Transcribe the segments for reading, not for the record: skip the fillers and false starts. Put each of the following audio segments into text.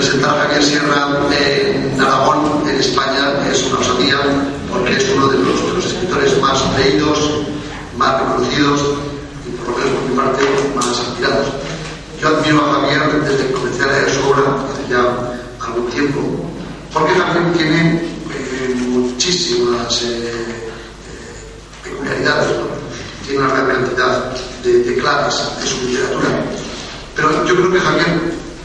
presentar a Javier Sierra en Aragón, en España, es una osadía, porque es uno de los escritores más leídos, más reconocidos y, por lo menos por mi parte, más admirados. Yo admiro a Javier desde que comencé a leer su obra hace ya algún tiempo, porque Javier tiene muchísimas peculiaridades, ¿no? Tiene una gran cantidad de claves de su literatura. Pero yo creo que Javier,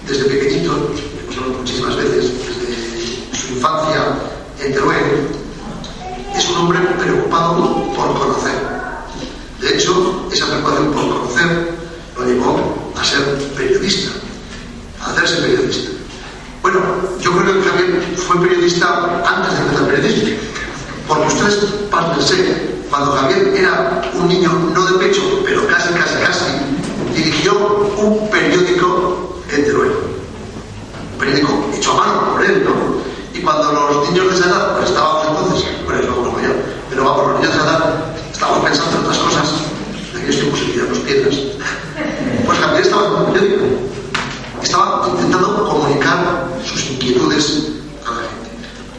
desde pequeñito, hemos hablado muchísimas veces, desde su infancia en Teruel, es un hombre preocupado por conocer. De hecho, esa preocupación por conocer lo llevó a ser periodista, a hacerse periodista. Bueno, yo creo que Javier fue periodista antes de empezar periodismo, porque ustedes, pásense, cuando Javier era un niño no de pecho, pero casi, dirigió un periódico en Teruel. Un periódico hecho a mano por él, ¿no? Y cuando los niños de esa edad, pues estábamos entonces, bueno, yo como yo, pero vamos, los niños de esa edad, estábamos pensando en otras cosas, en aquellos tiempos se tiramos piedras. Pues Javier estaba en un periódico, estaba intentando comunicar sus inquietudes a la gente.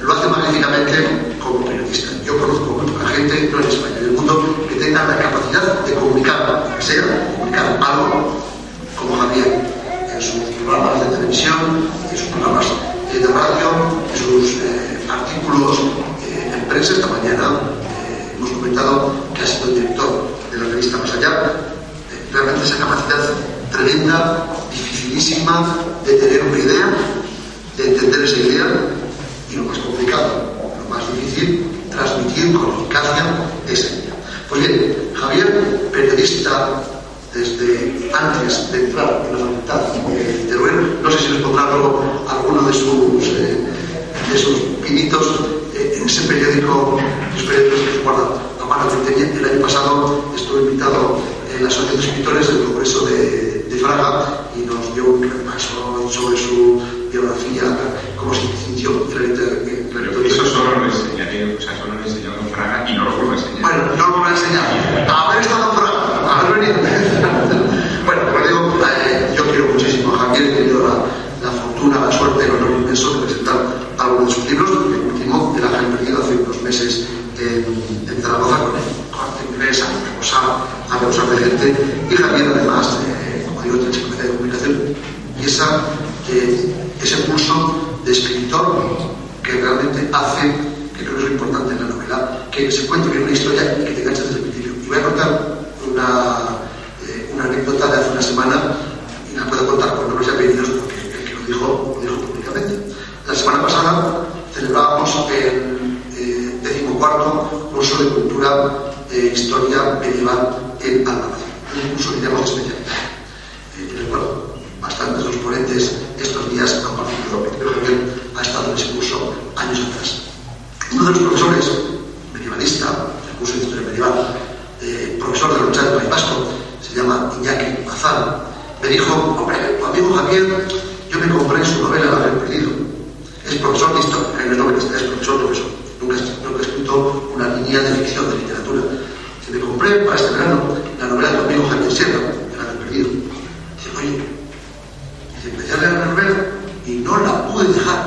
Lo hace magníficamente como periodista. Yo conozco muy poca gente, no en España, en el mundo, que tenga la capacidad de comunicar, lo que sea, comunicar algo como Javier, en sus programas de televisión, en sus programas de radio, en sus artículos en prensa. Esta mañana hemos comentado que ha sido el director de la revista Más Allá. Realmente esa capacidad tremenda, dificilísima, de tener una idea, de entender esa idea, y lo más complicado, lo más difícil, transmitir con eficacia esa idea. Pues bien, Javier, periodista desde antes de entrar en la facultad de Teruel, no sé si les pondrá luego alguno de sus pinitos en ese periódico, los periódicos que se guardan a mano de Teruel. El año pasado estuve invitado en la Asociación de Escritores del Congreso de Fraga y nos dio un repaso sobre su biografía, cómo se sintió en la literatura. Pero eso solo lo enseñaré, o sea, solo lo he enseñado en Fraga y no lo vuelvo a enseñar. Bueno, no lo voy a enseñar. Haber estado en Fraga, haber venido. Bueno, como digo, yo quiero muchísimo a Javier, he tenido la fortuna, la suerte, el honor inmenso de presentar algunos de sus libros. El último, El Ángel Perdido, hace unos meses en Zaragoza, con corte inglés, a rebosar de gente. Y Javier, además, como digo, tiene experiencia de comunicación y ese pulso de escritor que realmente hace, que creo que es lo importante en la novela, que se cuente bien una historia y que te enganches desde el principio. Y voy a contar una anécdota de hace una semana, y la puedo contar con nombres y apellidos porque el que lo dijo públicamente. La semana pasada celebrábamos el 14º curso de cultura historia medieval en Almanacín, un curso, diríamos, especial, en el cual bastantes de los ponentes estos días han participado, pero Javier ha estado en ese curso años atrás. Uno de los profesores, medievalista, del curso de historia medieval, profesor de la Universidad del País Vasco, se llama Iñaki Bazán, me dijo: hombre, tu amigo Javier, yo me compré su novela El Ángel Perdido. Es profesor de historia, no es novelista, es profesor. Nunca he escrito una línea de ficción, de literatura. Se me compré para este verano la novela de tu amigo Javier Sierra, El Ángel Perdido. Dice, oye, empecé a leer la novela y no la pude dejar.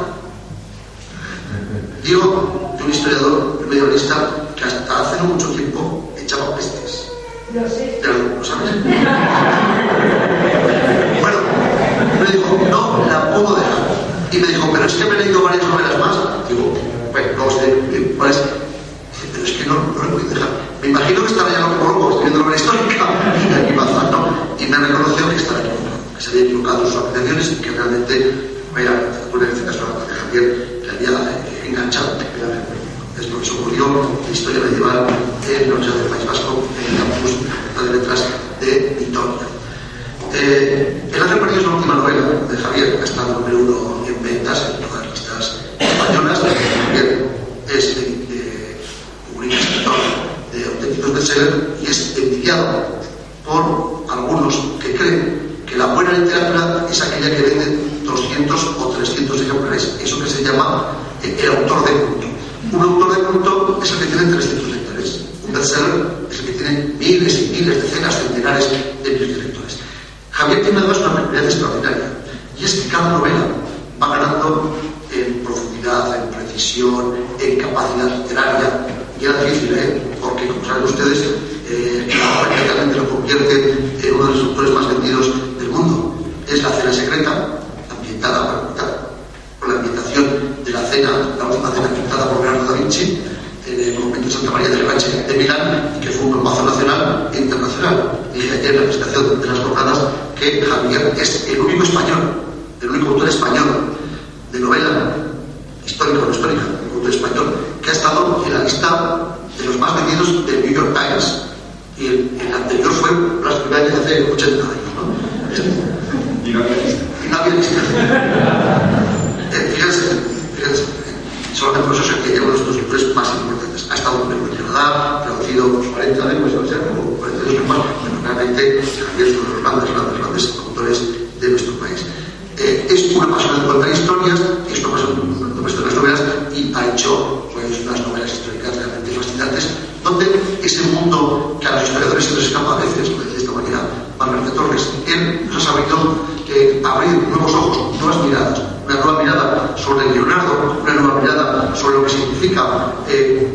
Digo, yo un historiador, un medievalista, que hasta hace no mucho tiempo echaba pestes. Lo sé. ¿Lo sabes? Bueno, me dijo, no la puedo dejar. Y me dijo, pero es que me he leído varias novelas más. Digo, bueno, no sé, ¿cuál es? Dice, pero es que no la puedo dejar. Me imagino que estará ya loco, escribiendo novela histórica, y aquí Bazán, ¿no? Y me reconoció que estaba equivocado, que se había equivocado en sus apreciaciones y que realmente, vaya, la literatura, en este caso la de Javier, le había enganchado. Es lo que se ocurrió en la historia medieval en la Universidad del País Vasco, en el campus de letras de Vitoria. El Ángel Perdido es la última novela de Javier, que ha estado número 1 en ventas en todas las listas españolas. Javier es un escritor de auténticos bestsellers y es envidiado por algunos que creen que la buena literatura es aquella que vende 200 o 300 ejemplares. Eso que se llama el autor de culto. Un autor de culto es el que tiene 300 lectores. Un bestseller es el que tiene miles y miles, decenas, centenares de miles de lectores. Javier tiene además una peculiaridad extraordinaria, y es que cada novela va ganando en profundidad, en precisión, en capacidad literaria. Y era difícil, porque, como saben ustedes, la prácticamente lo convierte en uno de los autores más vendidos del mundo. Es La cena secreta, ambientada por la ambientación de la cena, la última cena pintada por Leonardo da Vinci en el convento de Santa María de Levache de Milán, que fue un bombazo nacional e internacional. Dije ayer en la presentación de las jornadas que Javier es el único español, el único autor español de novela histórica o no histórica, el autor español, que ha estado en la lista de los más vendidos del New York Times. Y el anterior fue Blas Piñanes hace 80 años, ¿no? Y no había lista. Y no había lista. Fíjense, solamente por eso sé que es uno de los autores más importantes. Ha estado en Canadá, traducido 40 lenguas, o sea, como 42 lenguas, pero realmente Javier es uno de los grandes autores de nuestro país. Es una pasión de contar historias, es una pasión de nuestras novelas, y ha hecho pues, unas novelas históricas realmente fascinantes, donde ese mundo que a los historiadores se les escapa a veces, lo decía de esta manera Margarita Torres, él nos ha sabido abrir nuevos ojos, nuevas miradas, una nueva mirada sobre Leonardo, una nueva mirada sobre lo que significa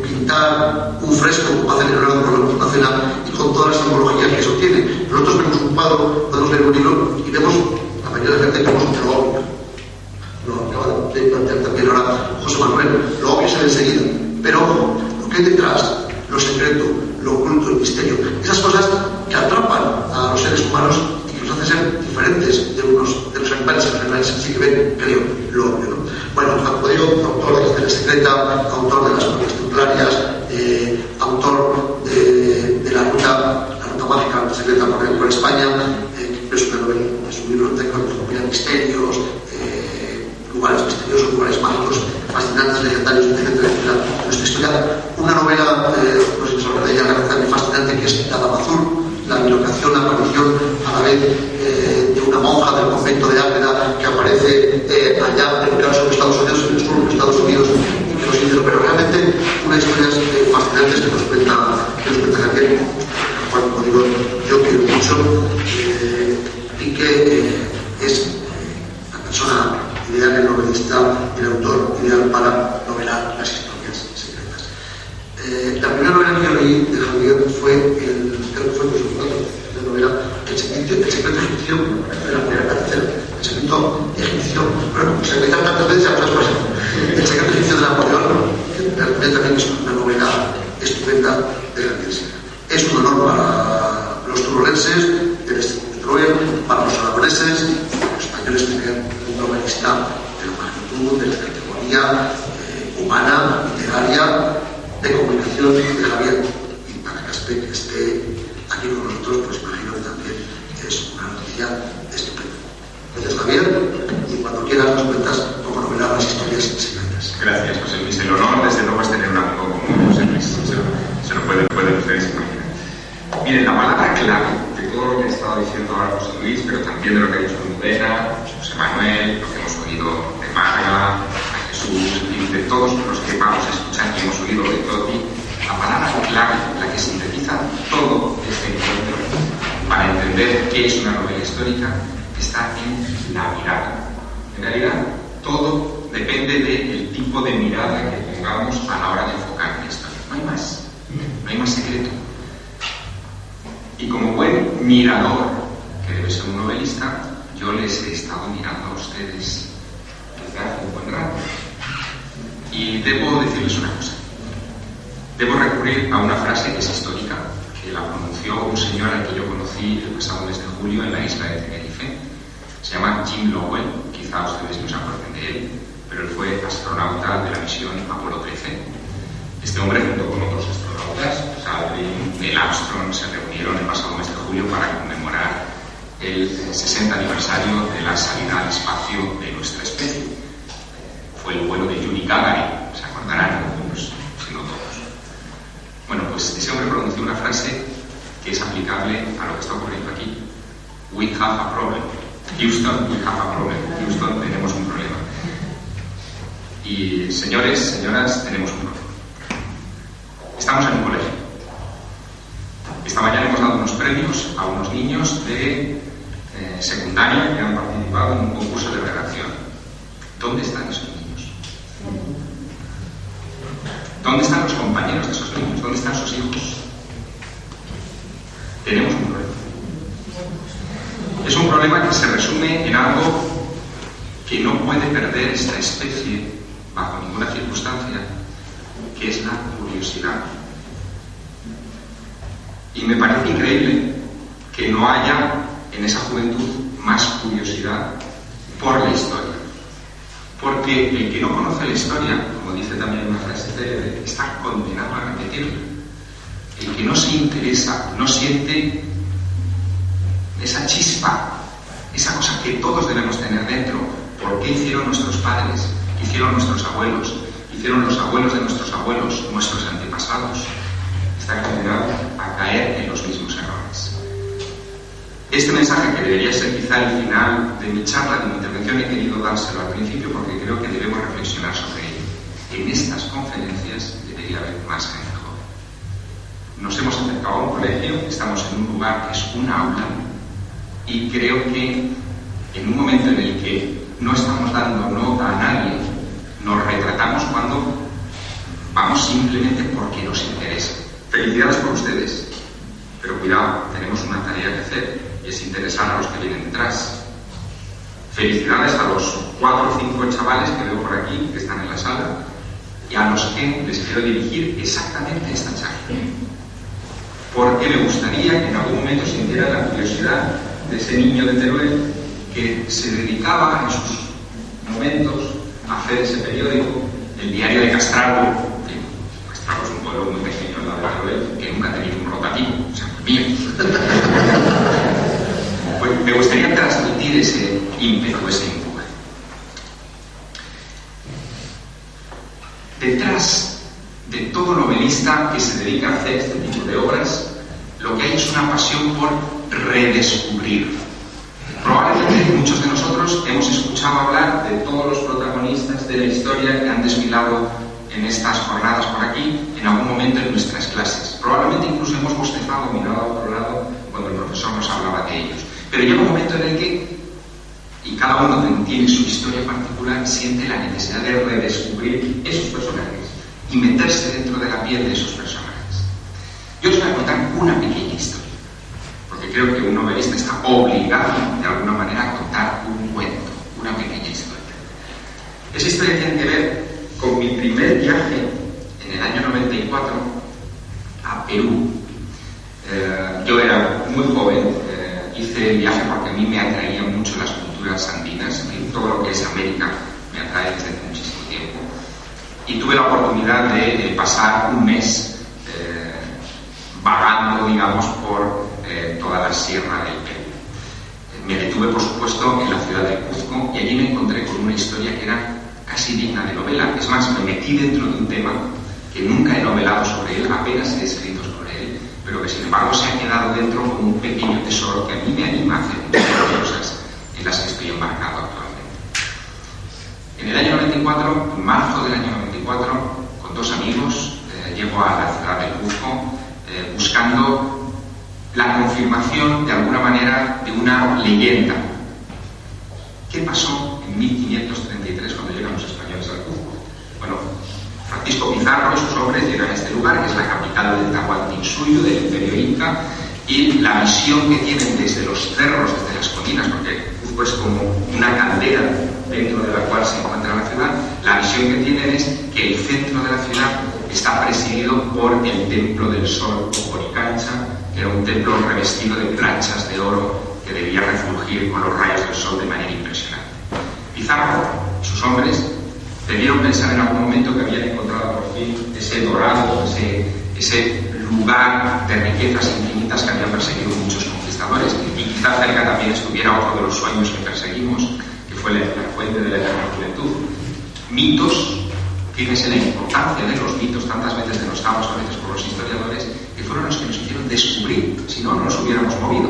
pintar un fresco como hace Leonardo por la última cena y con toda la simbología que eso tiene. Nosotros vemos un cuadro, podemos leer un libro y vemos, la mayoría de la gente vemos lo obvio. Lo acaba de plantear también ahora José Manuel, lo obvio se ve enseguida, pero ojo, lo que hay detrás, lo secreto, lo oculto, el misterio, esas cosas que atrapan a los seres humanos y que nos hacen ser diferentes de los animales, que los animales sí que ven, creo, lo obvio, ¿no? Bueno, Acuario, autor de La cena secreta, autor de Las Crónicas Templarias, autor de la ruta mágica secreta por España, es una novela, es un libro de combina misterios, lugares misteriosos, lugares mágicos, fascinantes, legendarios, etcétera, etcétera. Nuestra historia, una novela, no sé si os hablaré de ella, también fascinante, que es La Dama Azul, la bilocación, la aparición a la vez de una monja del convento de Ágreda que aparece allá en el caso de Estados Unidos, en el sur de Estados Unidos, y que nos dice, pero realmente unas historias fascinantes que nos cuenta Javier, Juan, como digo, yo quiero mucho, y que es la persona ideal, el novelista, el autor ideal para novelar las historias secretas. La primera novela que yo leí de Javier fue creo que fue el resultado de la novela El secreto egipcio de la primera cárcel. El secreto egipcio, bueno, se me da tantas veces a otras cosas. El secreto egipcio de Napoleón, que también es una novela estupenda de Javier Sierra. Es un honor para los turolenses del Estrecho de Teruel, para los aragoneses, los españoles, tener un novelista de la magnitud, de la categoría humana, literaria, de comunicación de Javier. Y para que esté aquí con nosotros, pues imagino que también es una noticia estupenda. Gracias, Javier, y cuando quieras nos cuentas cómo novelar las historias secretas. Gracias, José Luis. El honor, desde luego, es tener un amigo como José Luis. Se lo pueden ustedes imaginar. Miren, la palabra clave de todo lo que ha estado diciendo ahora José Luis, pero también de lo que ha dicho Mudena, José Manuel, lo que hemos oído de Marga, a Jesús y de todos los que vamos a escuchar y hemos oído de todo aquí, la palabra clave, la que sintetiza todo este encuentro para entender qué es una novela histórica, está en la mirada. En realidad, todo depende del tipo de mirada que pongamos a la hora de enfocar una historia. No hay más. No hay más secreto. Y como buen mirador, que debe ser un novelista, yo les he estado mirando a ustedes desde hace un buen rato. Y debo decirles una cosa. Debo recurrir a una frase que es histórica, que la pronunció un señor al que yo conocí el pasado mes de julio en la isla de Tenerife. Se llama Jim Lowell, quizá ustedes no se acuerden de él, pero él fue astronauta de la misión Apolo 13. Este hombre, junto con otros astronautas, Aldrin, Neil Armstrong, se reunieron el pasado mes de julio para conmemorar el 60 aniversario de la salida al espacio de nuestra especie. Fue el vuelo de Yuri Gagarin, se acordarán algunos, si no todos. Bueno, pues ese hombre pronunció una frase que es aplicable a lo que está ocurriendo aquí. We have a problem. Houston, we have a problem. Houston, tenemos un problema. Y señores, señoras, tenemos un problema. Estamos en un colegio. Esta mañana hemos dado unos premios a unos niños de secundaria que han participado en un concurso de redacción. ¿Dónde están esos niños? ¿Dónde están los compañeros de esos niños? ¿Dónde están sus hijos? Tenemos un problema. Es un problema que se resume en algo que no puede perder esta especie bajo ninguna circunstancia, que es la curiosidad. Y me parece increíble que no haya en esa juventud más curiosidad por la historia. Porque el que no conoce la historia, como dice también una frase célebre, está condenado a repetirla. El que no se interesa, no siente esa chispa, esa cosa que todos debemos tener dentro. ¿Por qué hicieron nuestros padres? ¿Qué hicieron nuestros abuelos? ¿Hicieron los abuelos de nuestros abuelos, nuestros antepasados? Está condenado a caer en los mismos errores. Este mensaje, que debería ser quizá el final de mi charla, de mi intervención, he querido dárselo al principio porque creo que debemos reflexionar sobre ello. En estas conferencias debería haber más gente joven. Nos hemos acercado a un colegio, estamos en un lugar que es un aula, y creo que en un momento en el que no estamos dando nota a nadie, nos retratamos cuando vamos simplemente porque nos interesa. Felicidades por ustedes, pero cuidado, tenemos una tarea que hacer y es interesar a los que vienen detrás. Felicidades a los 4 o 5 chavales que veo por aquí, que están en la sala, y a los que les quiero dirigir exactamente esta charla. Porque me gustaría que en algún momento sintieran la curiosidad de ese niño de Teruel que se dedicaba en sus momentos a hacer ese periódico, el Diario de Castralgo. Castralgo es un pueblo muy pequeño en la de Teruel, que nunca ha tenido un rotativo, o sea, muy bien. Pues me gustaría transmitir ese ímpetu, ese empuje. Detrás de todo novelista que se dedica a hacer este tipo de obras, lo que hay es una pasión por redescubrir. Probablemente muchos de nosotros hemos escuchado hablar de todos los protagonistas de la historia que han desfilado en estas jornadas por aquí, en algún momento en nuestras clases. Probablemente incluso hemos bostezado, mirado a otro lado, cuando el profesor nos hablaba de ellos. Pero llega un momento en el que, y cada uno tiene su historia particular, siente la necesidad de redescubrir esos personajes y meterse dentro de la piel de esos personajes. Yo os voy a contar una pequeña historia, porque creo que un novelista está obligado, de alguna manera, a contar un cuento, una pequeña historia. Esa historia tiene que ver con mi primer viaje en el año 94 a Perú. Yo era muy joven, hice el viaje porque a mí me atraían mucho las culturas andinas, todo lo que es América me atrae desde hace muchísimo tiempo. Y tuve la oportunidad de pasar un mes vagando, digamos, por toda la sierra del Perú. Me detuve, por supuesto, en la ciudad de Cuzco y allí me encontré con una historia que era casi digna de novela. Es más, me metí dentro de un tema que nunca he novelado sobre él, apenas he escrito sobre él, pero que sin embargo se ha quedado dentro como un pequeño tesoro que a mí me anima a hacer muchas cosas en las que estoy embarcado actualmente. En el año 94, en marzo del año 94, con 2 amigos, llego a la ciudad de Cuzco buscando la confirmación, de alguna manera, de una leyenda. ¿Qué pasó en 1533 cuando llegan los españoles al Cuzco? Bueno, Francisco Pizarro y sus hombres llegan a este lugar, que es la capital del Tahuantinsuyo, del Imperio Inca, y la visión que tienen desde los cerros, desde las colinas, porque Cuzco es como una caldera dentro de la cual se encuentra la ciudad, la visión que tienen es que el centro de la ciudad está presidido por el Templo del Sol o Coricancha, que era un templo revestido de planchas de oro que debía refulgir con los rayos del sol de manera impresionante. Pizarro y sus hombres debieron pensar en algún momento que habían encontrado por fin ese dorado, ese lugar de riquezas infinitas que habían perseguido muchos conquistadores, y quizá cerca también estuviera otro de los sueños que perseguimos, que fue la fuente de la eterna juventud. Mitos, fíjense la importancia de los mitos, tantas veces denostados a veces por los historiadores, que fueron los que nos hicieron descubrir, si no, no nos hubiéramos movido.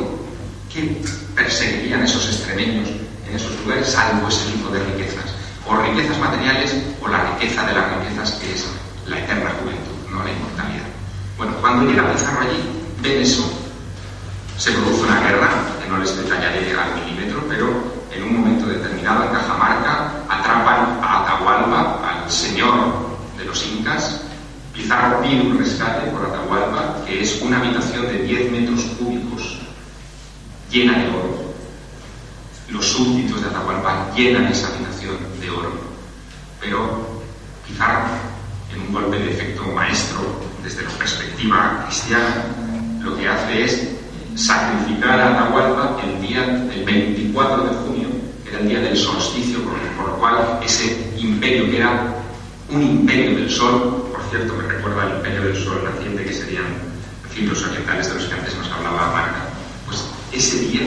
¿Qué perseguirían esos extremeños en esos lugares, salvo ese tipo de riquezas? O riquezas materiales, o la riqueza de las riquezas, que es la eterna juventud, no la inmortalidad. Bueno, cuando llega Pizarro allí, ven eso, se produce una guerra, que no les detallaré al milímetro, pero en un momento determinado en Cajamarca atrapan señor de los incas, Pizarro pide un rescate por Atahualpa, que es una habitación de 10 metros cúbicos llena de oro. Los súbditos de Atahualpa llenan esa habitación de oro, pero Pizarro, en un golpe de efecto maestro desde la perspectiva cristiana, lo que hace es sacrificar a Atahualpa el 24 de junio, que era el día del solsticio, por lo cual ese imperio, que era un imperio del sol, por cierto, me recuerda al imperio del sol naciente, que serían ciclos orientales de los que antes nos hablaba Marca, pues ese día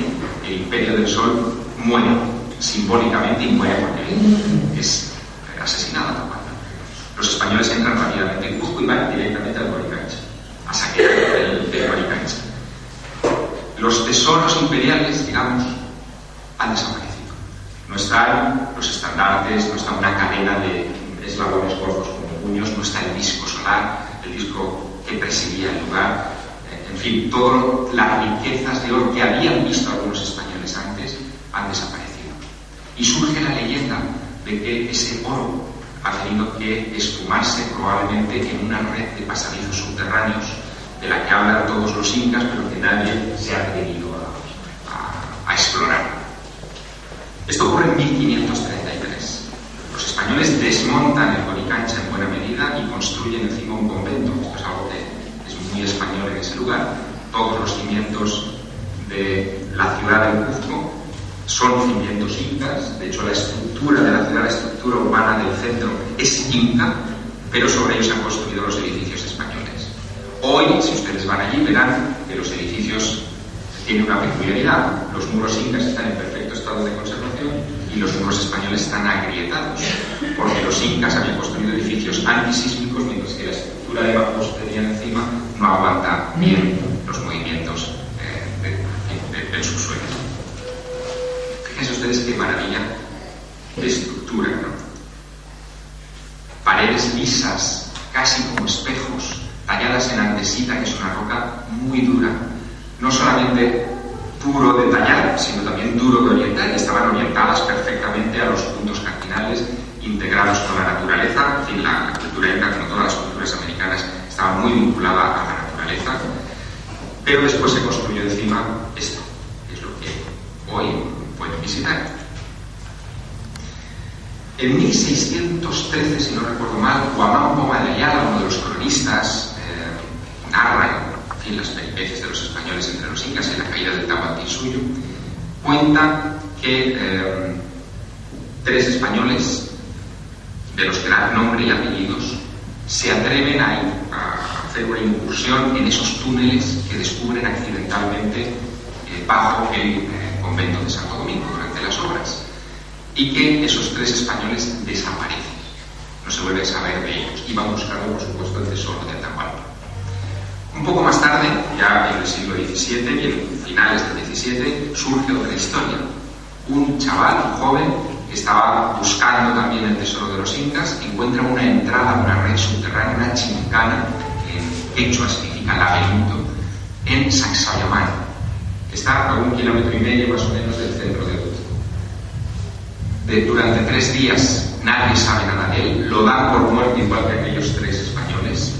el imperio del sol muere simbólicamente, y muere porque es asesinado a Atahualpa. Los españoles entran rápidamente en Cuzco y van directamente al Coricancha, a saquear el Coricancha. Los tesoros imperiales, digamos, han desaparecido. No están los estandartes, no está una cadena de eslabones gordos como puños, no está el disco solar, el disco que presidía el lugar, en fin, todas las riquezas de oro que habían visto algunos españoles antes han desaparecido. Y surge la leyenda de que ese oro ha tenido que esfumarse probablemente en una red de pasadizos subterráneos de la que hablan todos los incas, pero que nadie se ha atrevido a explorar. Esto ocurre en 1533. Los españoles desmontan el Coricancha en buena medida y construyen encima un convento. Esto es algo que es muy español en ese lugar. Todos los cimientos de la ciudad de Cuzco son cimientos incas. De hecho, la estructura de la ciudad, la estructura urbana del centro, es inca, pero sobre ellos se han construido los edificios españoles. Hoy, si ustedes van allí, verán que los edificios tienen una peculiaridad. Los muros incas están en perfecto estado de conservación y los muros españoles están agrietados, porque los incas habían construido edificios antisísmicos, mientras que la estructura de mampostería encima no aguanta bien los movimientos del subsuelo. Fíjense ustedes qué maravilla de estructura, ¿no? Paredes lisas, casi como espejos, talladas en andesita, que es una roca muy dura, no solamente duro de tallar, sino también duro de orientar, y estaban orientadas perfectamente a los puntos cardinales, integrados con la naturaleza. En fin, la cultura inca, como todas las culturas americanas, estaba muy vinculada a la naturaleza, pero después se construyó encima esto, que es lo que hoy pueden visitar. En 1613, si no recuerdo mal, Huamán Poma de Ayala, uno de los cronistas, narra en las peripecias de los españoles entre los incas y la caída del Tahuantinsuyo, cuenta que 3 españoles, de los que dan nombre y apellidos, se atreven a hacer una incursión en esos túneles que descubren accidentalmente bajo el convento de Santo Domingo durante las obras, y que esos 3 españoles desaparecen. No se vuelve a saber de ellos. Iban buscando, por supuesto, el tesoro de Atahualpa. Un poco más tarde, ya en el siglo XVII y en finales del XVII, surge otra historia. Un chaval, un joven, que estaba buscando también el tesoro de los incas, encuentra una entrada a una red subterránea, una chincana, que en quechua significa laberinto, en Sacsayhuamán, que está a 1,5 kilómetros más o menos del centro de Cuzco. Durante 3 días nadie sabe nada de él, lo dan por muerto igual que aquellos 3 españoles,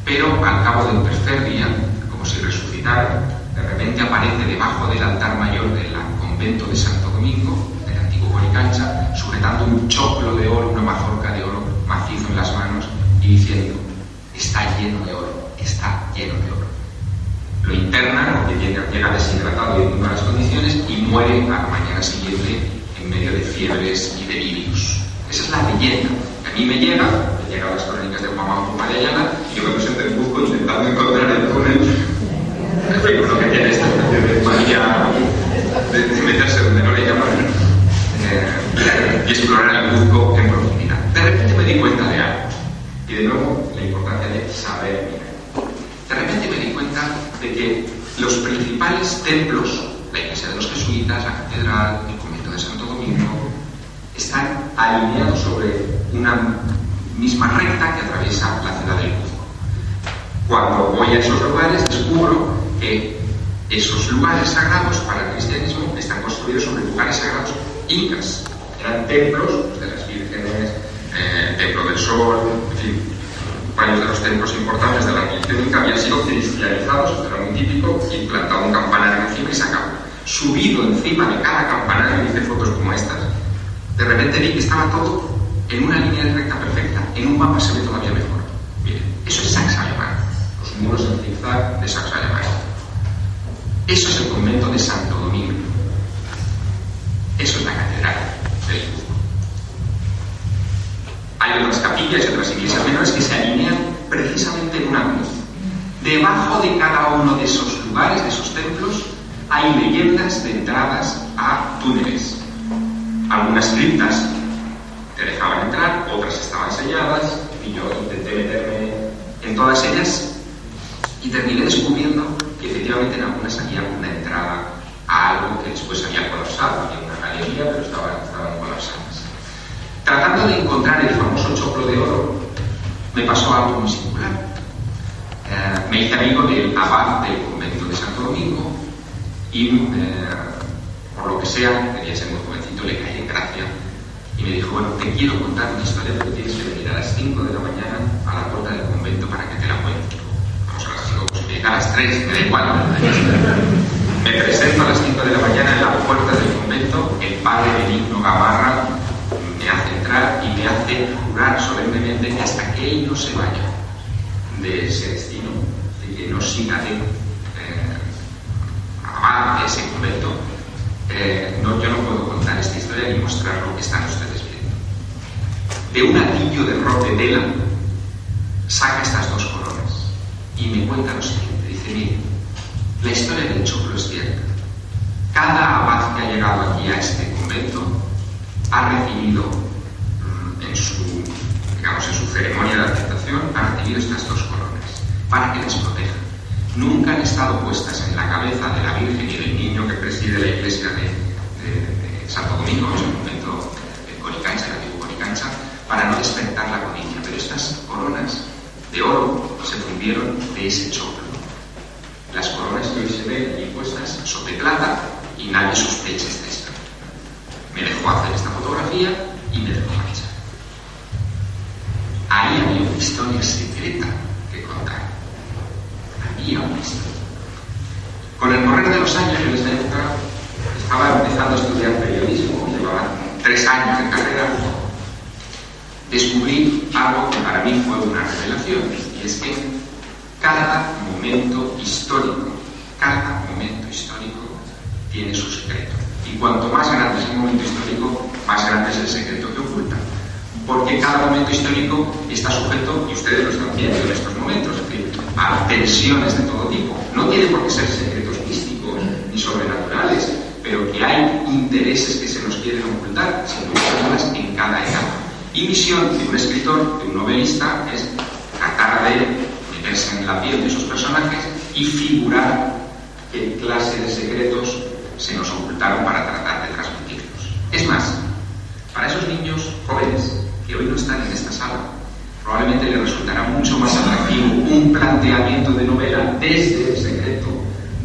pero al cabo del tercer día, como si resucitara, de repente aparece debajo del altar mayor del convento de Santo Domingo, del antiguo Coricancha, sujetando un choclo de oro, una mazorca de oro macizo en las manos, y diciendo: está lleno de oro, está lleno de oro. Lo internan, porque llega deshidratado y en malas condiciones, y muere a la mañana siguiente en medio de fiebres y delirios. Esa es la leyenda que a mí me llega a las crónicas de Huamán Poma de Ayala, y yo me presento en Cuzco intentando encontrar el túnel. Pero lo que tiene esta especie de manía de meterse donde no le llaman y explorar el Cuzco en profundidad. De repente me di cuenta de algo, y de nuevo la importancia de saber mirar. De repente me di cuenta de que los principales templos, la iglesia de los jesuitas, la catedral, el convento de Santo Domingo, están alineados sobre una misma recta que atraviesa la ciudad del Cuzco. Cuando voy a esos lugares, descubro que esos lugares sagrados para el cristianismo están construidos sobre lugares sagrados incas. Eran templos de las vírgenes, el templo del profesor, en fin, varios de los templos importantes de la religión inca habían sido cristianizados, esto era muy típico, y plantado un campanario encima y se acabó. Subido encima de cada campanario, hice fotos como estas, de repente vi que estaba todo en una línea recta perfecta. En un mapa se ve todavía mejor. Miren, eso es Saxe Alemán, los muros en zigzag de Saxe Alemán. Eso es el convento de Santo Domingo. Eso es la catedral del Cuzco. Hay otras capillas y otras iglesias menores que se alinean precisamente en una cruz. Debajo de cada uno de esos lugares, de esos templos, hay leyendas de entradas a túneles. Algunas criptas te dejaban entrar, otras estaban selladas, y yo intenté meterme en todas ellas y terminé descubriendo que efectivamente en algunas había una entrada a algo que después había colapsado. Había una galería, pero estaban colapsadas. Tratando de encontrar el famoso choclo de oro, me pasó algo muy singular. Me hice amigo del abad del convento de Santo Domingo y, por lo que sea, debía ser muy jovencito, le caí en gracia y me dijo, bueno, te quiero contar una historia, pero tienes que venir a las 5 de la mañana a la puerta del convento para que te la cuente. Vamos a las 5, pues me a las 3, me da igual. Me presento a las 5 de la mañana en la puerta del convento, el padre Benigno Gamarra me hace entrar y me hace jurar solemnemente que hasta que él no se vaya de ese destino, de que no siga de abad de ese convento, yo no puedo contar esta historia ni mostrar lo que están ustedes viendo. De un atillo de tela saca estas dos coronas y me cuenta lo siguiente. Dice, mire, la historia del choclo es cierta. Cada abad que ha llegado aquí a este convento ha recibido en su ceremonia de aceptación, ha recibido estas dos coronas para que les protejan. Nunca han estado puestas en la cabeza de la Virgen y del niño que preside la iglesia de Santo Domingo, en el convento de Coricancha, el antiguo Coricancha, para no despertar la codicia. Pero estas coronas de oro se fundieron de ese choclo. Las coronas que hoy se ven allí puestas son de plata y nadie sospecha de esto. Me dejó hacer esta fotografía y me dejó marchar. Ahí había una historia secreta que contar. Había una historia. Con el correr de los años, en esa época estaba empezando a estudiar periodismo, llevaba 3 años de carrera, descubrí algo que para mí fue una revelación, y es que cada momento histórico tiene su secreto. Y cuanto más grande es el momento histórico, más grande es el secreto que oculta. Porque cada momento histórico está sujeto, y ustedes lo están viendo en estos momentos, es decir, a tensiones de todo tipo. No tiene por qué ser secretos místicos ni sobrenaturales, pero que hay intereses que se nos quieren ocultar, sin duda, en cada etapa. Y misión de un escritor, de un novelista, es tratar de meterse en la piel de esos personajes y figurar qué clase de secretos se nos ocultaron para tratar de transmitirlos. Es más, para esos niños jóvenes que hoy no están en esta sala, probablemente les resultará mucho más atractivo un planteamiento de novela desde el secreto,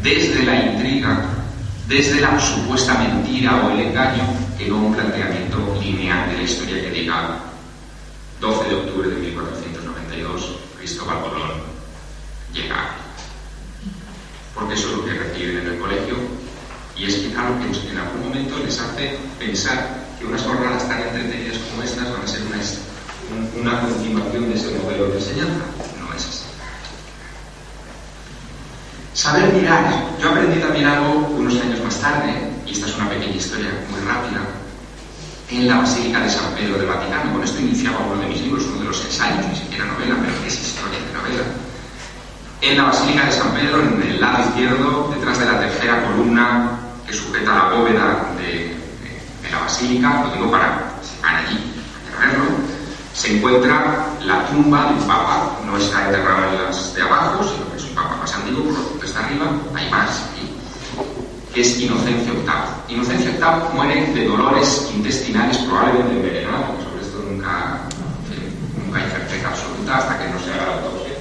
desde la intriga, desde la supuesta mentira o el engaño, que no un planteamiento lineal de la historia que diga 12 de octubre de 1492, Cristóbal Colón llega. Porque eso es lo que reciben en el colegio, y es que algo que en algún momento les hace pensar que unas jornadas tan entretenidas como estas van a ser una continuación de ese modelo de enseñanza. No es así. Saber mirar. Yo aprendí también algo unos años más tarde, y esta es una pequeña historia muy rápida, en la Basílica de San Pedro del Vaticano. Con esto iniciaba uno de mis libros, uno de los ensayos, ni siquiera novela, pero es historia de novela. En la Basílica de San Pedro, en el lado izquierdo, detrás de la tercera columna que sujeta la bóveda de la basílica, lo digo para si van allí a verlo, se encuentra la tumba de un papa. No está enterrado en las de abajo, sino que es un papa más antiguo, por lo que está arriba, hay más aquí, que es Inocencio VIII. Inocencio VIII muere de dolores intestinales, probablemente envenenado, sobre esto nunca hay certeza absoluta hasta que no se haga la autopsia.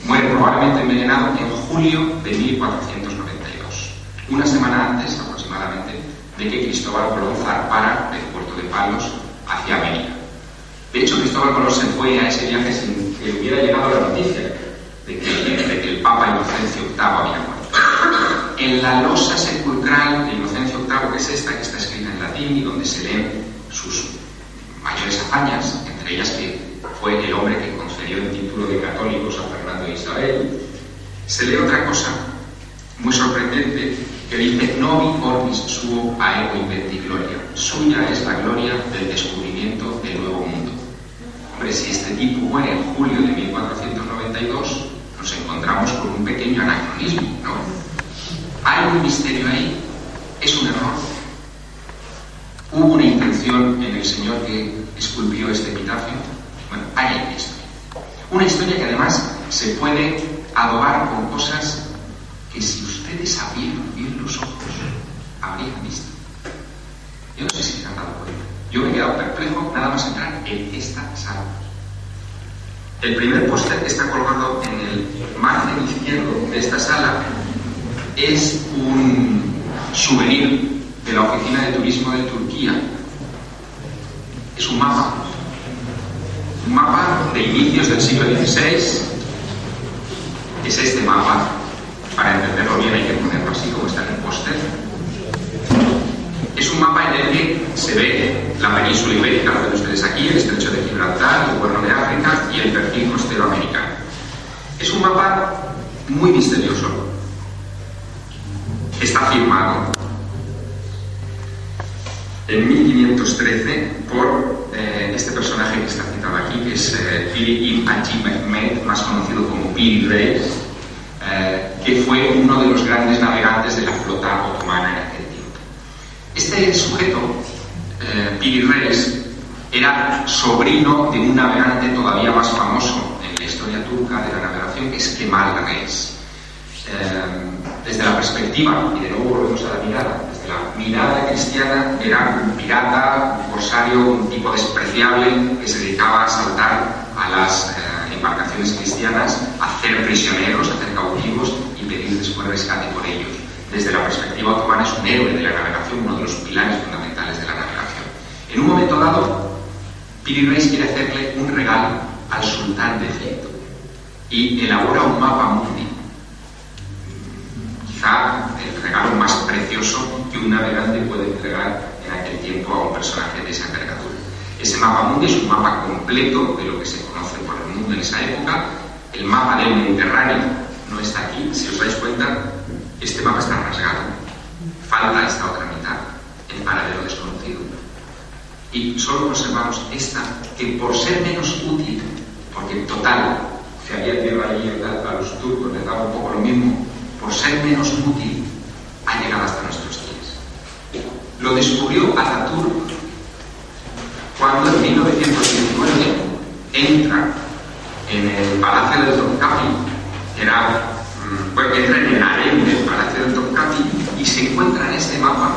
Muere probablemente envenenado en julio de 1492, una semana antes aproximadamente de que Cristóbal Colón zarpara del puerto de Palos hacia América. De hecho, Cristóbal Colón se fue a ese viaje sin que hubiera llegado la noticia de que el Papa Inocencio VIII había muerto. En la losa sepulcral de Inocencio VIII, que es esta, que está escrita en latín y donde se leen sus mayores hazañas, entre ellas que fue el hombre que concedió el título de católicos a Fernando e Isabel, se lee otra cosa muy sorprendente que dice: Novi orbis suo aego inventi gloria. Suya es la gloria del descubrimiento del nuevo mundo. Hombre, si este tipo muere en julio de 1492, nos encontramos con un pequeño anacronismo, ¿no? ¿Hay un misterio ahí? ¿Es un error? ¿Hubo una intención en el señor que esculpió este epitafio? Bueno, hay una historia. Una historia que además se puede adobar con cosas que si ustedes abrieran bien los ojos, habrían visto. Yo no sé si se han dado cuenta. Yo me he quedado perplejo nada más entrar en esta sala. El primer póster que está colgado en el margen izquierdo de esta sala es un souvenir de la Oficina de Turismo de Turquía. Es un mapa de inicios del siglo XVI. Es este mapa. Para entenderlo bien hay que ponerlo así como está en el póster. Es un mapa en el que se ve la península ibérica, lo ven ustedes aquí, el estrecho de Gibraltar, el Cuerno de África y el perfil costero americano. Es un mapa muy misterioso. Está firmado en 1513 por este personaje que está citado aquí, que es Piri ibn Hajji Mehmed, más conocido como Piri Reis, que fue uno de los grandes navegantes de la flota otomana en aquel tiempo. Este sujeto, Piri Reis, era sobrino de un navegante todavía más famoso en la historia turca de la navegación, que es Kemal Reis. Desde la perspectiva, y de nuevo volvemos a la mirada, desde la mirada cristiana, era un pirata, un corsario, un tipo despreciable que se dedicaba a asaltar a las embarcaciones cristianas, a hacer prisioneros, a hacer cautivos y pedir después rescate por ellos. Desde la perspectiva otomana es un héroe de la navegación, uno de los pilares fundamentales de la navegación. En un momento dado, Piri Reis quiere hacerle un regalo al sultán de Egipto y elabora un mapa mundi. Quizá el regalo más precioso que un navegante puede entregar en aquel tiempo a un personaje de esa envergadura. Ese mapa mundi es un mapa completo de lo que se conoce por el mundo en esa época. El mapa del Mediterráneo no está aquí. Si os dais cuenta, este mapa está rasgado. Falta esta otra mitad, el paradero desconocido. Y solo conservamos esta, que por ser menos útil, porque en total, si había tierra allí a los turcos les daba un poco lo mismo, por ser menos útil, ha llegado hasta nuestros días. Lo descubrió Ataturk cuando en 1919 entra en el Palacio del Topkapi, entra en el harén del Palacio del Topkapi y se encuentra en este mapa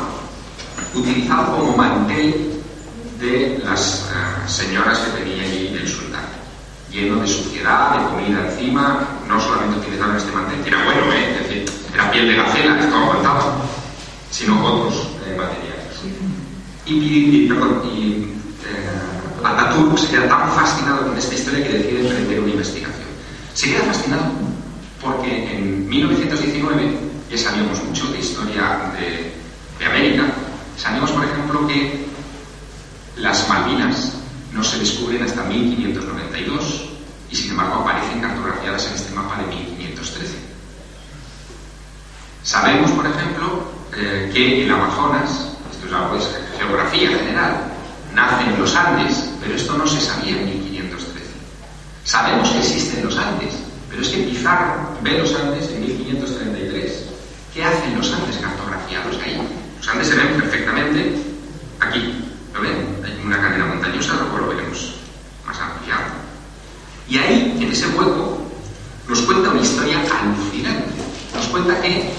utilizado como mantel de las señoras que tenía allí el sultán, lleno de suciedad, de comida encima. No solamente utilizaron este mantel, que era bueno, es decir, era piel de gacela, esto aguantaba, sino otros materiales. Ataturk se queda tan fascinado con esta historia que decide emprender una investigación. Se queda fascinado porque en 1919 ya sabíamos mucho de historia de América. Sabíamos, por ejemplo, que las Malvinas no se descubren hasta 1592 y sin embargo aparecen cartografiadas en este mapa de 1513. Sabemos, por ejemplo, que el Amazonas, esto es algo de geografía general, nace en los Andes, pero esto no se sabía en 1513. Sabemos que existen los Andes, pero es que Pizarro ve los Andes en 1533. ¿Qué hacen los Andes cartografiados ahí? Los Andes se ven perfectamente aquí. ¿Lo ven? Hay una cadena montañosa, luego lo veremos más ampliado. Y ahí, en ese hueco, nos cuenta una historia alucinante. Nos cuenta que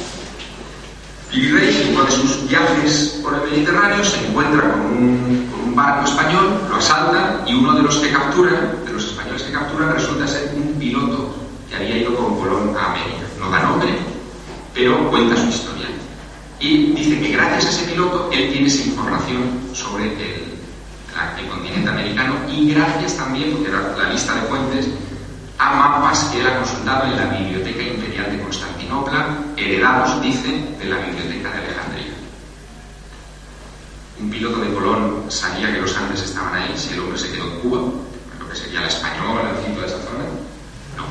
Piri Reis, en uno de sus viajes por el Mediterráneo, se encuentra con un barco español, lo asalta y uno de los españoles que capturan, resulta ser un piloto que había ido con Colón a América. No da nombre, pero cuenta su historia. Y dice que gracias a ese piloto él tiene esa información sobre el continente americano, y gracias también, porque era la lista de fuentes, a mapas que él ha consultado en la Biblioteca Imperial de Constantinopla, heredados, dice, de la Biblioteca de Alejandría. Un piloto de Colón sabía que los Andes estaban ahí, si el hombre se quedó en Cuba, lo que sería la Española, el centro de esa zona. No.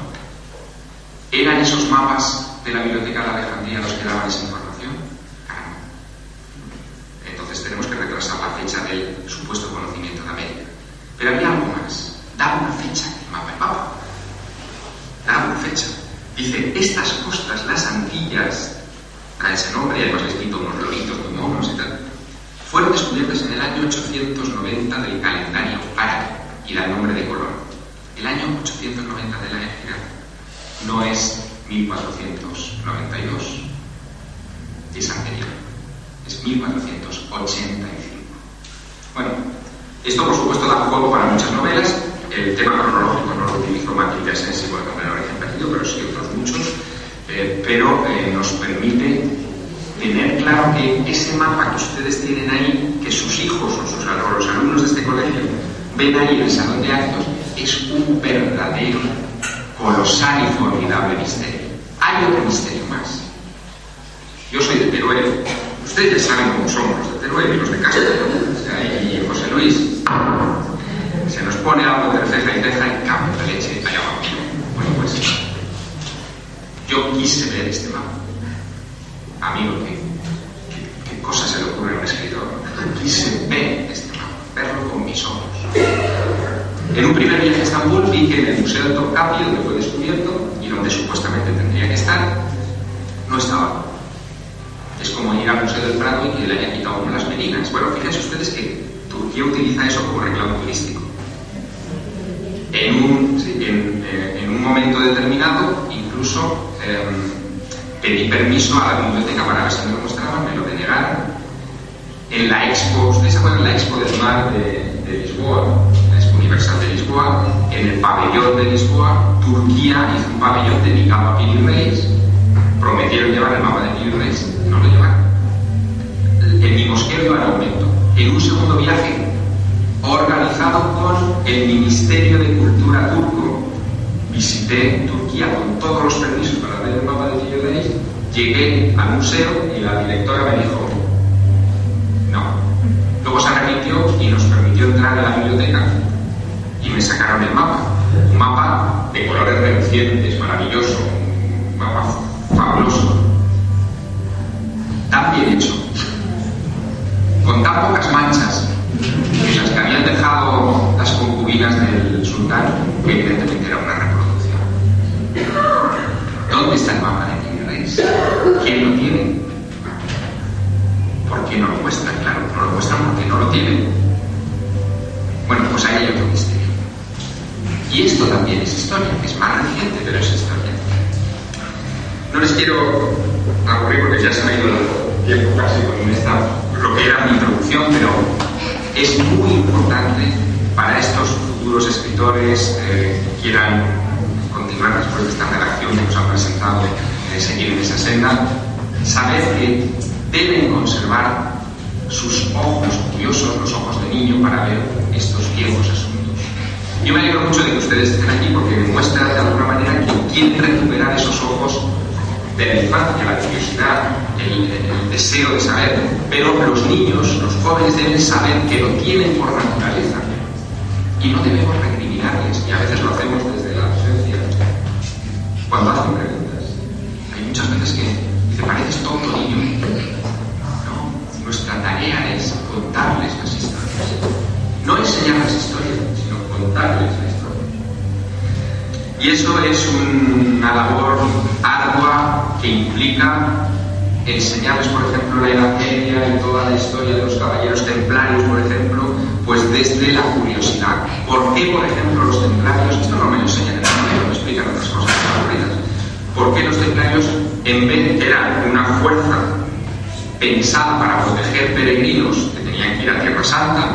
¿Eran esos mapas de la Biblioteca de Alejandría los que daban esa información? Caramba. Entonces tenemos que retrasar la fecha del supuesto conocimiento de América. Pero había algo más. Daba una fecha el mapa. Daba una fecha. Dice, estas costas, las Antillas, a ese nombre, y además le he escrito unos loritos muy monos y tal, fueron descubiertas en el año 890 del calendario árabe, y da el nombre de Colón. El año 890 de la época no es 1492, es anterior, es 1485. Bueno, esto por supuesto da juego para muchas novelas. El tema cronológico no lo utilizo Matilde Asensi, por ejemplo, en El origen perdido, pero sí otros muchos, pero nos permite tener claro que ese mapa que ustedes tienen ahí, que sus hijos o los alumnos de este colegio ven ahí en el salón de actos, es un verdadero, colosal y formidable misterio. Hay otro misterio más. Yo soy de Teruel. Ustedes ya saben cómo somos los de Teruel y los de Castro. Y José Luis se nos pone algo de ceja y teja y cambio de leche allá abajo. Bueno, pues yo quise ver este mapa. Amigo, ¿qué cosa se le ocurre a un escritor? Quise ver este mapa, verlo con mis ojos. En un primer viaje a Estambul vi que en el Museo del Topkapi, donde fue descubierto y donde supuestamente tendría que estar, no estaba. Es como ir al Museo del Prado y que le haya quitado uno las meninas. Bueno, fíjense ustedes que Turquía utiliza eso como reclamo turístico. En un momento determinado, incluso pedí permiso a la biblioteca para ver si me lo mostraban, me lo denegaron. En la Expo, ¿ustedes se acuerdan de la Expo del Mar de Lisboa? La Expo Universal de Lisboa, en el pabellón de Lisboa, Turquía hizo un pabellón dedicado a Piri Reis. Prometieron llevar el mapa de Piri Reis, no lo llevaron. En mi mosquero iba en aumento. En un segundo viaje, organizado con el Ministerio de Cultura turco, visité Turquía con todos los permisos para ver el mapa de Piri Reis. Llegué al museo y la directora me dijo no. Luego se arrepintió y nos permitió entrar a la biblioteca y me sacaron el mapa. Un mapa de colores relucientes, maravilloso, un mapa fabuloso, tan bien hecho, con tan pocas manchas, que las que habían dejado las concubinas del sultán, que evidentemente era una reproducción. ¿Dónde está el mapa de Piri Reis? ¿Quién lo tiene? ¿Por qué no lo muestran? Claro, no lo muestran porque no lo tienen. Bueno, pues ahí hay otro misterio. Y esto también es historia, que es más reciente, pero es historia. No les quiero aburrir porque ya se me ha ido el tiempo casi con lo que era mi introducción, pero es muy importante para estos futuros escritores que quieran continuar después de esta redacción que nos han presentado, seguir en esa senda, saber que deben conservar sus ojos curiosos, los ojos de niño, para ver estos viejos asuntos. Yo me alegro mucho de que ustedes estén aquí porque demuestra de alguna manera que quieren recuperar esos ojos de la infancia, la curiosidad, el deseo de saber, pero los niños, los jóvenes deben saber que lo tienen por naturaleza y no debemos recriminarles, y a veces lo hacemos desde la ausencia cuando hacen preguntas. Hay muchas veces que te pareces tonto, niño. No, nuestra tarea es contarles las historias, no enseñarles historias, sino contarles la historia. Y eso es una labor ardua que implica enseñarles, por ejemplo, la Edad Media y toda la historia de los caballeros templarios, por ejemplo, pues desde la curiosidad. ¿Por qué, por ejemplo, los templarios, esto no me lo enseñan en el noveno, me explican otras cosas aburridas, por qué los templarios, en vez de eran una fuerza pensada para proteger peregrinos que tenían que ir a Tierra Santa,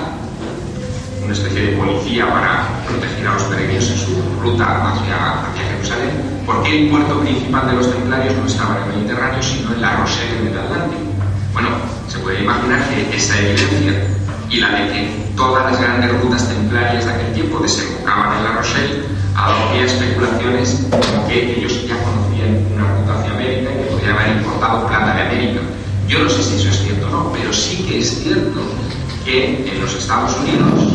una especie de policía para proteger a los peregrinos en su ruta hacia Jerusalén, ¿por qué el puerto principal de los templarios no estaba en el Mediterráneo sino en La Rochelle, en el Atlántico? Bueno, se puede imaginar que esa evidencia y la de que todas las grandes rutas templarias de aquel tiempo desembocaban en La Rochelle, ha dado pie a especulaciones como que ellos ya conocían una ruta hacia América y que podrían haber importado plata de América. Yo no sé si eso es cierto o no, pero sí que es cierto que en los Estados Unidos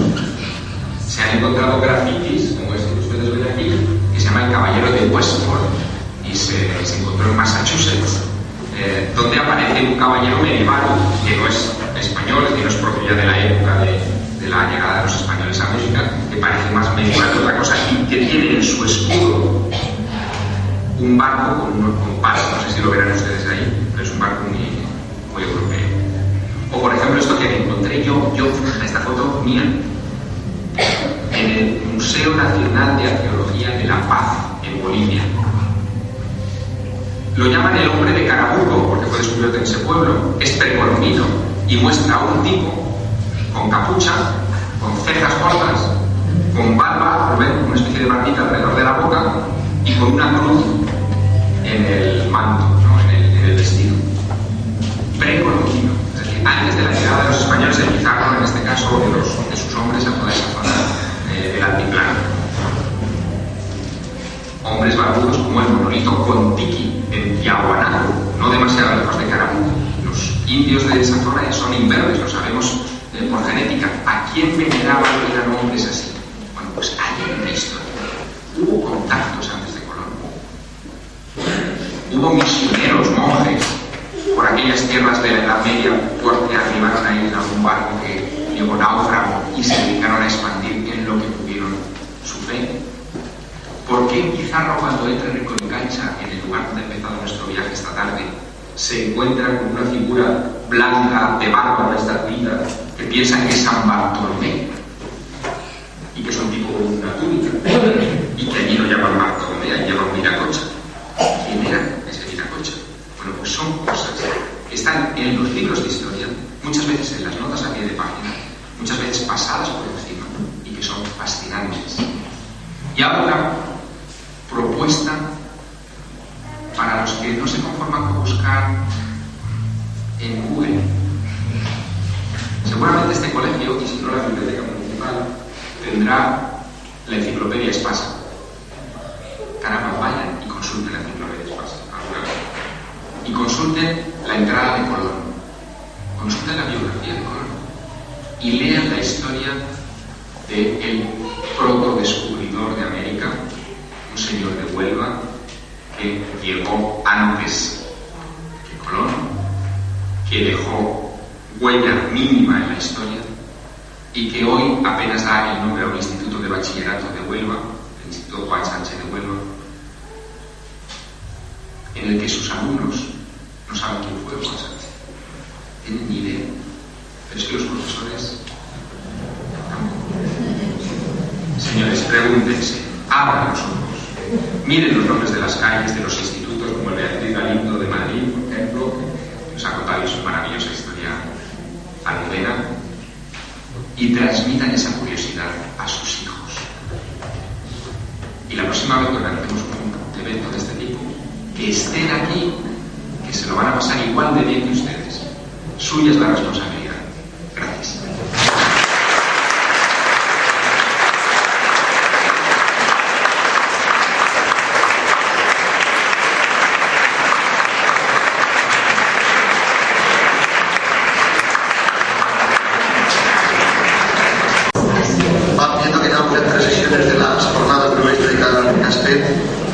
se han encontrado grafitis, como este que ustedes ven aquí, que se llama El Caballero de Westport, y se encontró en Massachusetts, donde aparece un caballero medieval que no es español, que no es propio ya de la época de la llegada de los españoles a América, que parece más medieval que otra cosa, y que tiene en su escudo un barco con palos, no sé si lo verán ustedes ahí, pero es un barco muy europeo. O por ejemplo esto que encontré yo esta foto mía, en el Museo Nacional de Arqueología de La Paz, en Bolivia. Lo llaman el hombre de Carabuco, porque fue descubierto en ese pueblo. Es precolombino y muestra a un tipo con capucha, con cejas cortas, con barba, una especie de barbita alrededor de la boca y con una cruz en el manto, ¿no? en el vestido. Precolombino, es decir, antes de la llegada de los españoles, el Pizarro, en este caso, de sus hombres a toda esa zona del altiplano. Hombres barbudos como el monolito Contiki en Tiahuanaco, no demasiado lejos de Carabuco. Los indios de esa zona son imberbes, lo sabemos por genética. ¿A quién veneraban que eran hombres así? Bueno, pues hay una historia. Hubo contactos antes de Colón. Hubo misioneros, monjes, por aquellas tierras de la Edad Media, porque arribaron a ir en algún barco que llegó náufrago y se dedicaron a expandir en lo que pudieron su fe. ¿Por qué Pizarro, cuando entra en Riconcancha, en el lugar donde ha empezado nuestro viaje esta tarde, se encuentra con una figura blanca, de barba, estatuita, que piensan que es San Bartolomé y que es un tipo con una túnica y que allí lo llaman Bartolomé, allí llaman Viracocha? ¿Quién era ese Viracocha? Bueno, pues son cosas que están en los libros de historia, muchas veces en las notas a pie de página, muchas veces pasadas por encima y que son fascinantes. Y ahora, propuesta para los que no se conforman con buscar en Google. Seguramente este colegio, y si no la biblioteca municipal, tendrá la enciclopedia Espasa. Caramba, vayan y consulten la enciclopedia Espasa alguna vez. Y consulten la entrada de Colón. Consulten la biografía de Colón. Y lean la historia del protodescubridor de América, un señor de Huelva que llegó antes que Colón, que dejó huella mínima en la historia y que hoy apenas da el nombre a un instituto de bachillerato de Huelva, el Instituto Juan Sánchez de Huelva, en el que sus alumnos no saben quién fue Juan Sánchez, tienen ni idea, pero es que los profesores tampoco. Señores, pregúntense, abran los ojos, miren los nombres de las calles, de los institutos, como el Beatriz Galindo de Madrid, por ejemplo, que nos ha contado su maravillosa historia almudena, y transmitan esa curiosidad a sus hijos. Y la próxima vez que organicemos un evento de este tipo, que estén aquí, que se lo van a pasar igual de bien que ustedes. Suya es la responsabilidad. Gracias.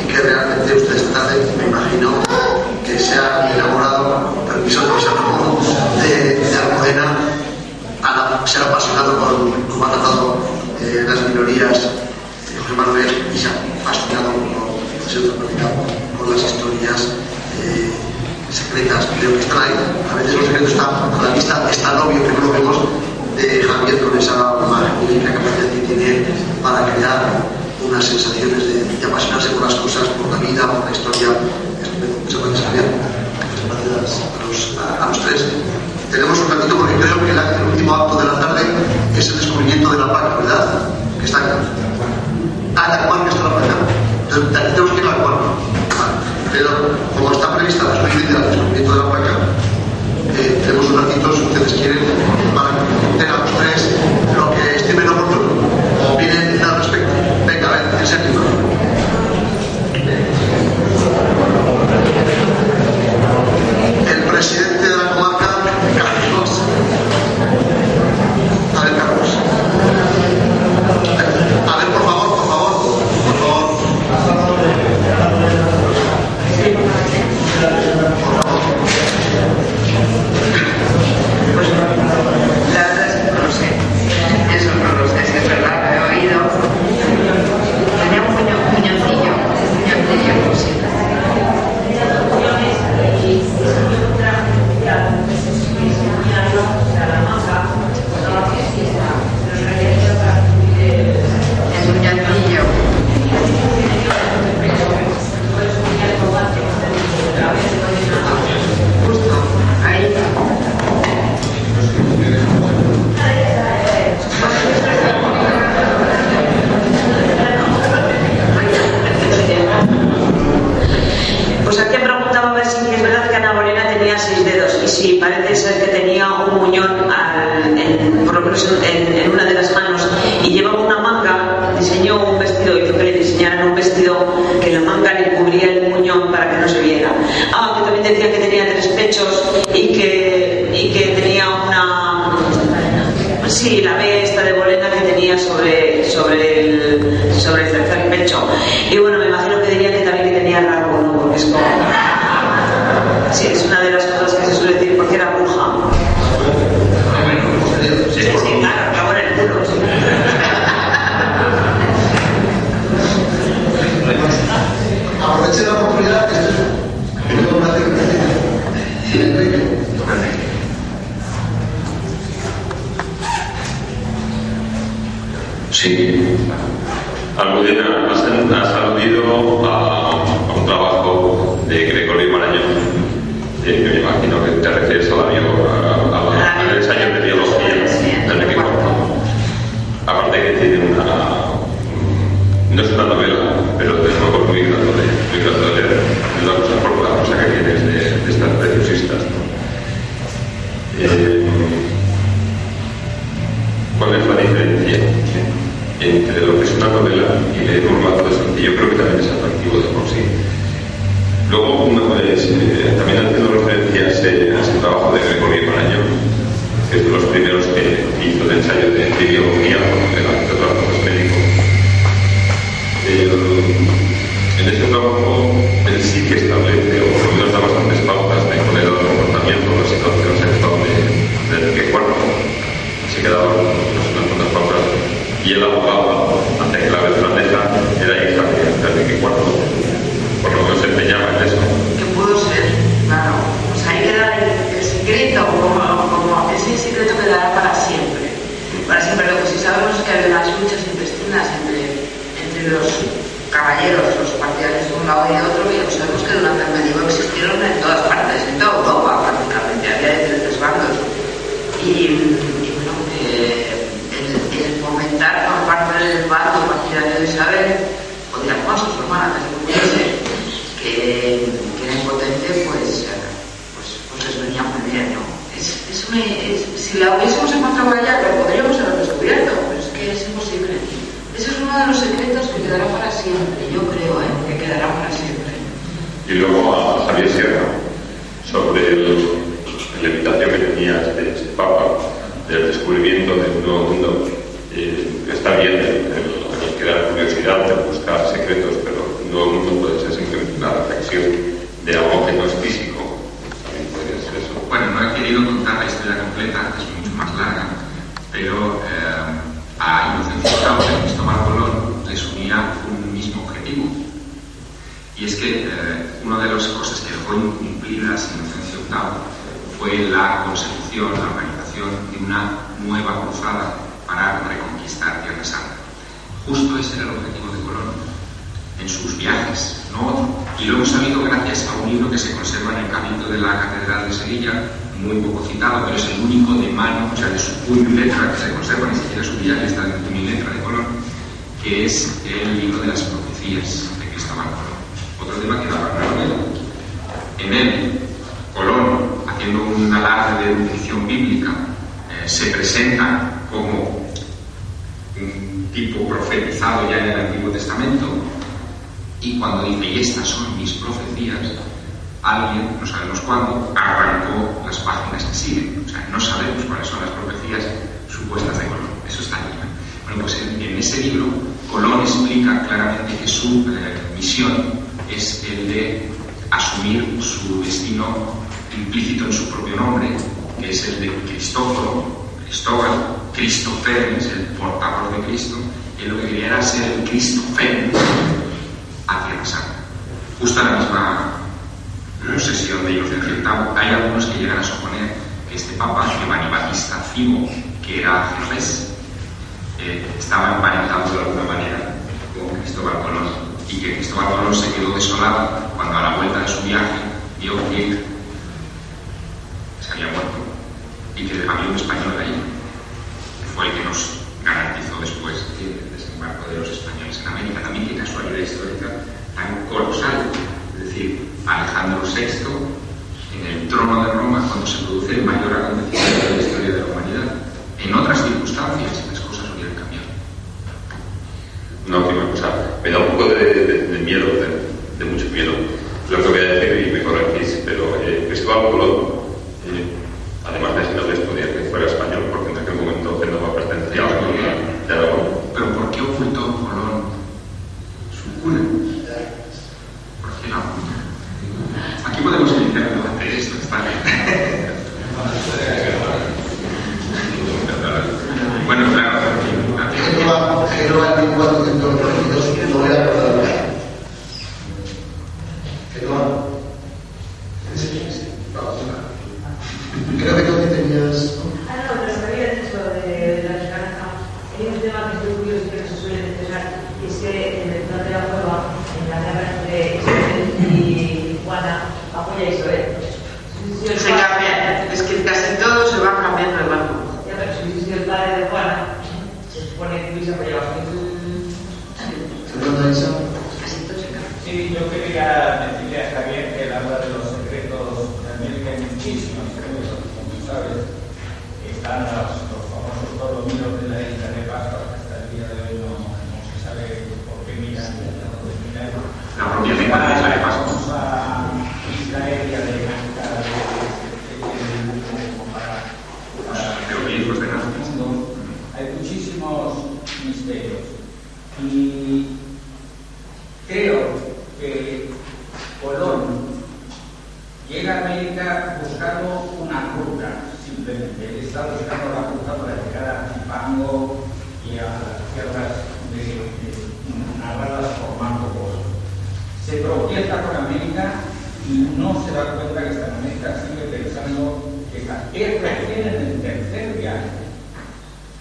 Y que realmente usted esta tarde, me imagino, que se ha enamorado, con permiso de los alumnos de Almudena, se ha apasionado por cómo ha tratado las minorías José Manuel y se ha fascinado por las historias secretas, creo que están ahí. A veces los secretos están a la vista, es tan obvio que no lo vemos, de Javier con esa magnífica capacidad que tiene para crear unas sensaciones de apasionarse por las cosas, por la vida, por la historia. Muchas gracias, Javier. Muchas gracias a los tres. Tenemos un ratito porque creo que el último acto de la tarde es el descubrimiento de la placa, ¿verdad? Que está aquí. La cual que está la placa. Entonces, de aquí tenemos que ir a la cual. Pero como está prevista la experiencia del descubrimiento de la placa, tenemos un ratito, si ustedes quieren, para que a los tres ser que tenía un muñón por lo menos en una de las manos, y llevaba una manga, diseñó un vestido, hizo que le diseñaran un vestido que la manga le cubría el muñón para que no se viera. Que también decía que tenía 3 pechos y que tenía una... Sí, la B esta de Bolena que tenía sobre el tercer pecho. Y bueno, me imagino que diría que también que tenía rabo, ¿no? Porque es como... Sí, es una de las cosas que se suele decir porque era bruja. Sí, claro, rabo en el culo. Sí. Aproveche la oportunidad que esto es una tecnología. Sí. Almudena, has aludido a un trabajo de Gregorio Marañón. Me imagino que te refieres al ensayo de biología del Enrique IV. Aparte que tiene no es una novela, pero es un poco muy grato de leer. Es una cosa por la cosa que tienes de estas preciosistas, ¿no? ¿Cuál es la diferencia entre lo que es una novela y leer un relato de sencillo? Yo creo que también es atractivo de por sí. Luego, también haciendo referencias a ese trabajo de Gregorio Marañón, que es de los primeros que hizo de ensayo de biología, de otras cosas médicos. En ese trabajo, él sí que establece, o por lo menos da bastantes pautas de cuál era el comportamiento, la situación sexual de Enrique IV. Se quedaban unas cuantas pautas, y él abogaba ante que la Bertrandesa era hija de Enrique IV. Por lo menos se empeñaba en eso. Que pudo ser, claro. Pues ahí queda el secreto, como ese secreto quedará para siempre. Para siempre. Lo que sí sabemos es que había unas luchas intestinas entre los caballeros, los partidarios de un lado y de otro, y sabemos que durante el medievo existieron en todas partes, en toda Europa prácticamente, había diferentes bandos. Y bueno, el fomentar por parte del bando partidario de Isabel, o de Alfonso, su hermana, que era impotente, pues les venía muy bien, ¿no? Si la hubiésemos encontrado allá, lo podríamos haber descubierto, pero es que es imposible. Ese es uno de los secretos que quedará para siempre, yo creo, que quedará para siempre. Y luego a Javier Sierra, sobre la invitación que tenía este Papa del descubrimiento de un nuevo mundo. Está bien el crear curiosidad, el buscar secretos, pero un nuevo mundo puede ser simplemente una reflexión de algo que no es físico. También podría ser eso. Bueno, no he querido contar la historia completa, que es mucho más larga, pero a Inocencio VIII y Cristóbal Colón les unía un mismo objetivo. Y es que una de las cosas que dejó incumplidas Inocencio VIII fue la consecución, la organización de una nueva cruzada para reconquistar Tierra Santa. Justo ese era el objetivo de Colón en sus viajes, no otro. Y lo hemos sabido gracias a un libro que se conserva en el Cabildo de la Catedral de Sevilla, muy poco citado, pero es el único de mano, o sea, de su puño y letra que se conserva, ni siquiera su diario está en el puño y letra de Colón, que es el libro de las profecías de Cristóbal Colón. Otro tema que daba una novela. En él, Colón, haciendo un alarde de erudición bíblica, se presenta como un tipo profetizado ya en el Antiguo Testamento, y cuando dice, y estas son mis profecías, alguien, no sabemos cuándo, arrancó las páginas que siguen. O sea, no sabemos cuáles son las profecías supuestas de Colón. Eso está ahí. Bueno, pues en ese libro, Colón explica claramente que su misión es el de asumir su destino implícito en su propio nombre, que es el de Cristóforo, Cristóbal, Cristofernes, el portador de Cristo, y lo que quería era ser el Cristofernes a Tierra Santa. Justo a la misma sesión de Inocencio VIII, hay algunos que llegan a suponer que este Papa, Giovanni Battista Figo, que era genovés, estaba emparentado de alguna manera con Cristóbal Colón, y que Cristóbal Colón se quedó desolado cuando a la vuelta de su viaje vio que se había muerto y que había un español ahí, que fue el que nos garantizó después el desembarco de los españoles en América. También qué casualidad histórica tan colosal, es decir, Alejandro VI en el trono de Roma cuando se produce el mayor acontecimiento de la historia de la humanidad. En otras circunstancias las cosas hubieran cambiado. Una última cosa, me da un poco de miedo, de mucho miedo, lo que voy a decir y me corregís, pero Cristóbal Colón, además de ser nobles, podía que fuera español, porque en aquel momento Génova pertenecía a la colonia de Aragón. Pero ¿por qué ocultó Colón su cuna? ¿Por qué la ocultó? Aquí podemos iniciar el debate de esto, está bien. Bueno, claro. Génova en 1492 no era verdad. Génova. Creo que tú tenías. No, pero me había dicho de la esperanza. Hay un tema que estoy curioso y que no se suele mencionar, y es que en el plan de la prueba, en la guerra entre Isabel y Juana, apoya a Isabel. Se cambia, es que casi todo se va cambiando de bando. Ya, pero si hubiese sido el padre de Juana, se supone que hubiese apoyado a Sí, yo quería decirle a Javier que él habla de los secretos de América, hay muchísimos secretos, como tú sabes. Están los famosos colominos de la isla de Pascua, que hasta el día de hoy no se sabe por qué miran. La propia isla de Pascua. La isla aérea de Nanca, jeroglíficos de Nazca. Hay muchísimos misterios. Y creo que Colón llega a América buscando una ruta, simplemente. Él está buscando la ruta para llegar a Zipango y a las tierras narradas por Marco Polo. Se tropieza con América y no se da cuenta que está en América, sigue pensando que está. Es recién en el tercer viaje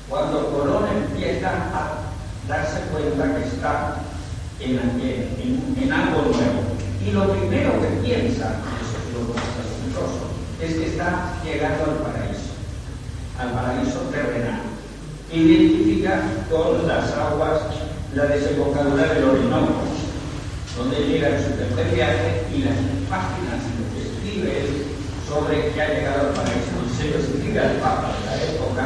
cuando Colón empieza a darse cuenta que está en algo nuevo. Y lo primero que piensa, eso es lo más asombroso, es que está llegando al paraíso terrenal. Identifica con las aguas la desembocadura del Orinoco, donde llega en su tercer viaje, y las páginas que escribe él sobre que ha llegado al paraíso. Y se lo escribe al Papa de la época,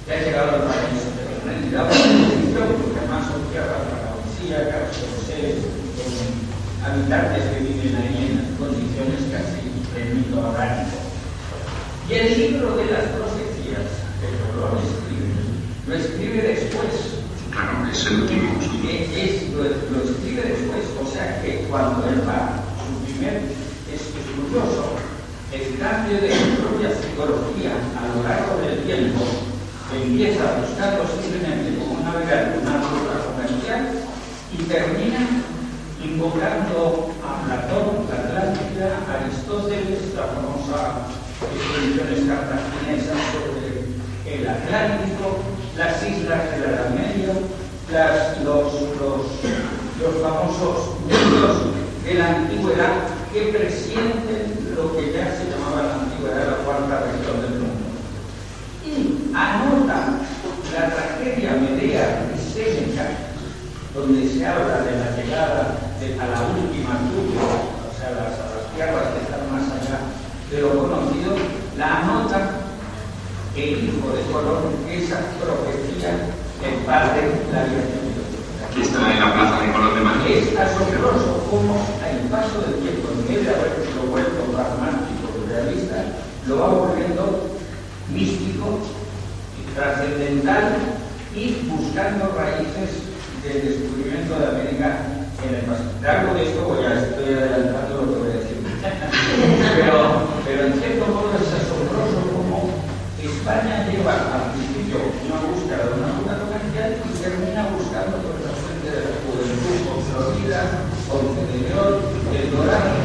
que ha llegado al paraíso terrenal. Y da una descripción, porque además son tierras paradisíacas, son seres, son habitantes que viven ahí en las condiciones casi del mito orgánico. Y el libro de las profecías que Colón escribe, lo escribe después. Claro, es el último. Lo escribe después, o sea que cuando él va, su primer, es curioso, el cambio de su propia psicología a lo largo del tiempo, empieza a buscarlo simplemente como un navegante, una ruta comercial, y termina invocando a Platón, la Atlántida, a Aristóteles, la famosa expediciones cartaginesas sobre el Atlántico, las islas de la Edad Media, los famosos mitos de la antigüedad que presienten lo que ya se llamaba la antigüedad, la cuarta región del mundo. Y anota la tragedia medea de Séneca, donde se habla de la llegada a la última Tubia, o sea, a las tierras que están más allá de lo conocido, la anota el hijo de Colón, esa profecía, el padre la había tenido. Aquí está en la plaza de Colón de Madrid. Es asombroso cómo al paso del tiempo, en vez de haberlo vuelto pragmático y realista, lo va volviendo místico, trascendental y buscando raíces del descubrimiento de América en el pasado. Algo de esto ya estoy adelantando lo que voy a decir. pero en cierto modo es asombroso cómo España lleva al principio una búsqueda de una ruta comercial y termina buscando por la fuente de la juventud, con Florida, con León, el Dorado,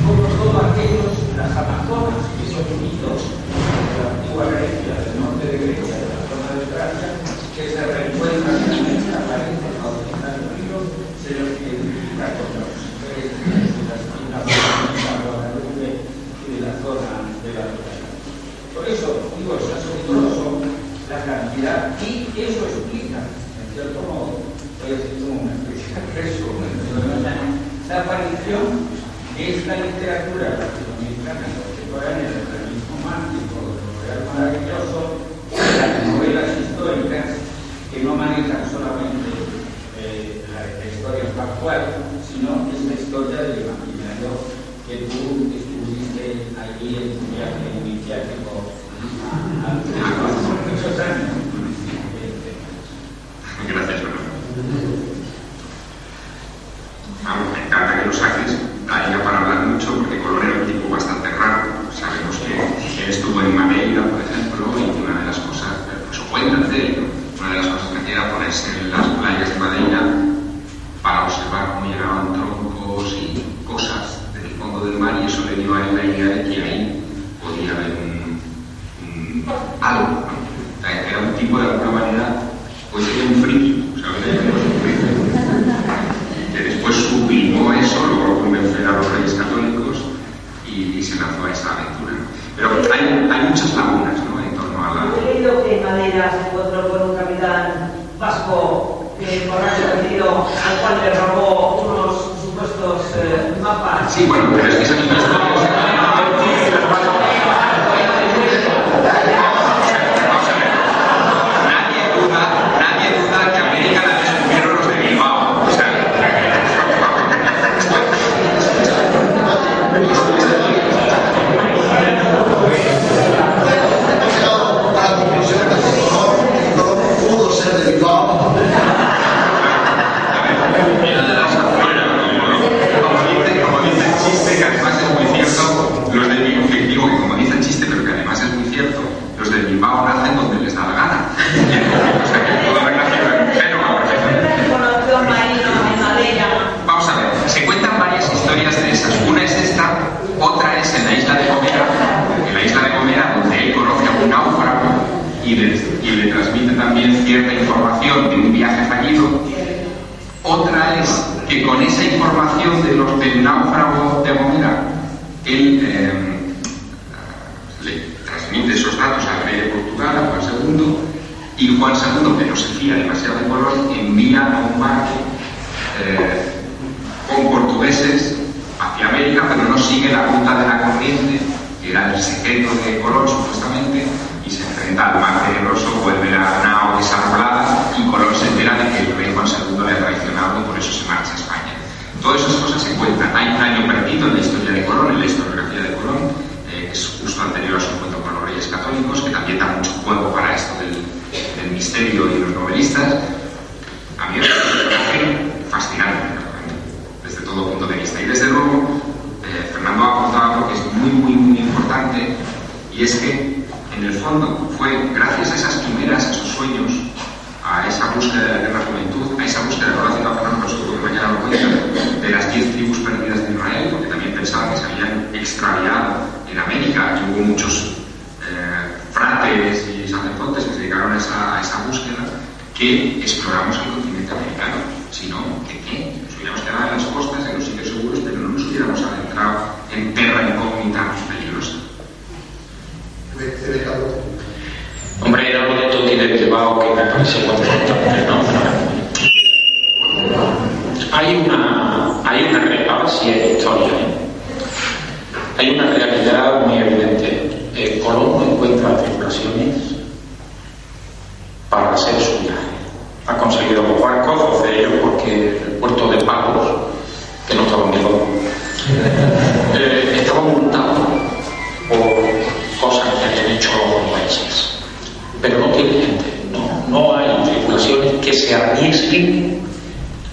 como todos aquellos, las Amazonas, que son mitos de la antigua Grecia, del norte de Grecia, de la zona de Tracia, que se reencuentran en esta pared, a utilizar el río, se los identifica con los mujeres de las islas de Guadalupe y de la zona de la Torre. Por eso, digo, es asombroso la cantidad, y eso explica, en cierto modo, voy a decir como una especie de resumen, la aparición de esta literatura latinoamericana contemporánea del realismo mágico, de lo real maravilloso, las novelas históricas que no manejan solamente la historia factual, sino esta historia del imaginario que tú estuviste allí en tu viaje iniciático hace muchos años. Gracias, Fernando. Vamos, me encanta que lo saques. Daría para hablar mucho porque Colón era un tipo bastante raro. Sabemos que él estuvo en Madeira, por ejemplo, y una de las cosas, pues cuentan de él, una de las cosas que hacía era ponerse en las playas de Madeira para observar cómo llegaban troncos y cosas del fondo del mar, y eso le dio a él la idea de que ahí podía haber algo, ¿no? O sea, era un tipo de alguna manera, pues era un friki, ¿sabes? Que después sublimó eso, logró convencer a los reyes católicos y se lanzó a esa aventura. Pero hay muchas lagunas, ¿no?, en torno a la... He leído que en Madeira se encontró con un capitán vasco borracho perdido, al cual le robó unos supuestos mapas. Sí, bueno, pero es que esa es una historia. Nadie duda que América la descubrieron los de Bilbao. O sea, pudo ser de Bilbao. Como dice el chiste, que además es muy cierto, los de Bilbao, digo que como dice el chiste, pero que además es muy cierto, los de Bilbao nacen donde les da la gana. O sea que toda la gracia pero vamos a ver, se cuentan varias historias de esas. Una es esta, otra es en la isla de Gomera, donde él conoce a un náufrago y le transmite también cierta información de un viaje fallido. Otra es que con esa información del náufrago de Gomera, él le transmite esos datos al rey de Portugal, a Juan II, y Juan II, que no se fía demasiado de Colón, envía a un barco con portugueses hacia América, pero no sigue la ruta de la corriente, que era el secreto de Colón supuestamente, y se enfrenta al mar tenebroso, vuelve la nao desarbolada y Colón se entera de que el rey Juan II le ha traicionado y por eso se marcha a España. Todas esas cosas se cuentan. Hay un año perdido en la historia de Colón, en la historiografía de Colón, que es justo anterior a su encuentro con los reyes católicos, que también da mucho juego para esto del misterio y los novelistas. A mí es un personaje fascinante desde todo punto de vista. Y desde luego, Fernando ha apuntado algo que es muy, muy, muy importante, y es que en el fondo fue gracias a esas quimeras, a esos sueños, a esa búsqueda de la eterna juventud, a esa búsqueda de Fernando, pero seguro que mañana lo cuenta, de las 10 tribus perdidas de Israel, porque también pensaban que se habían extraviado en América, y hubo muchos fratres y sacerdotes que se dedicaron a esa búsqueda, que exploramos el continente americano. Si no, ¿qué? Nos hubiéramos quedado en las costas, en los sitios seguros, pero no nos hubiéramos adentrado en terra incógnita peligrosa. Hombre, era lo de Toti del Bilbao que me parece muy importante, ¿no? Hay una realidad, sí, es historia, ¿eh? Hay una realidad muy evidente. Colón no encuentra tripulaciones para hacer su viaje. Ha conseguido los barcos, 12 de ellos, porque el puerto de Pagos, que no estaba en Bilbao, estaba montado por cosas que habían hecho los países. Pero no tiene gente, no hay tripulaciones que se arriesguen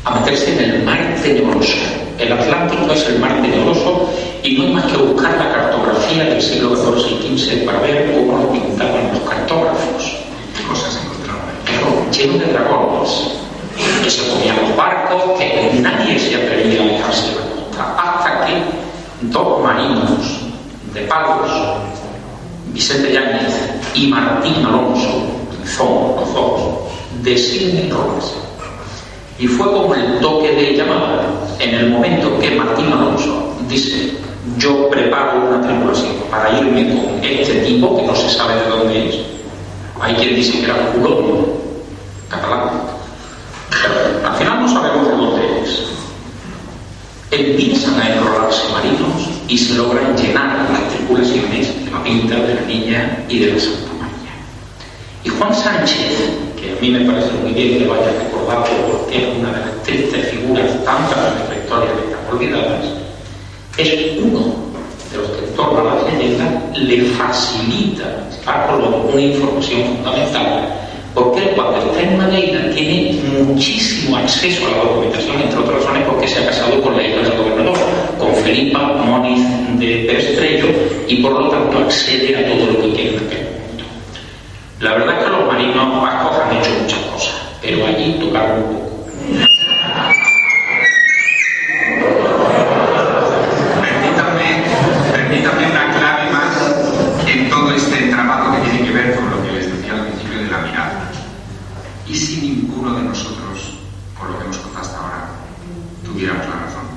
a meterse en el mar tenebroso. El Atlántico es el mar tenebroso y no hay más que buscar la cartografía del siglo XIV y XV para ver cómo lo pintaban los cartógrafos. ¿Qué cosas encontraron? Pero lleno de dragones, que se comían los barcos, que nadie se atrevía a alejarse de la costa, hasta que dos marinos de Pagos, Vicente Yáñez y Martín Alonso, son los dos, deciden robarse. Y fue como el toque de llamada en el momento que Martín Alonso dice: yo preparo una tripulación para irme con este tipo que no se sabe de dónde es. Hay quien dice que era Julio, catalán, pero al final no sabemos de dónde es. Empiezan a enrolarse marinos y se logran llenar la tripulación. manipulaciones de la pinta de la Niña y de la Santa María. Y Juan Sánchez, que a mí me parece muy bien que lo haya recordado porque es una de las tristes figuras tantas de nuestra historia que están olvidadas, es uno de los que en torno a las leyendas le facilita a Colón una información fundamental, porque él cuando está en Madeira tiene muchísimo acceso a la documentación, entre otras razones porque se ha casado con la hija del gobernador, con Felipa Moniz de Perestrello, y por lo tanto accede a todo lo que quiere en aquel momento. La verdad es que los marinos vascos han hecho muchas cosas, pero allí tocaron un poco. Permítanme una clave más en todo este entramado que tiene que ver con lo que les decía al principio de la mirada. ¿Y si ninguno de nosotros, por lo que hemos contado hasta ahora, tuviéramos la razón?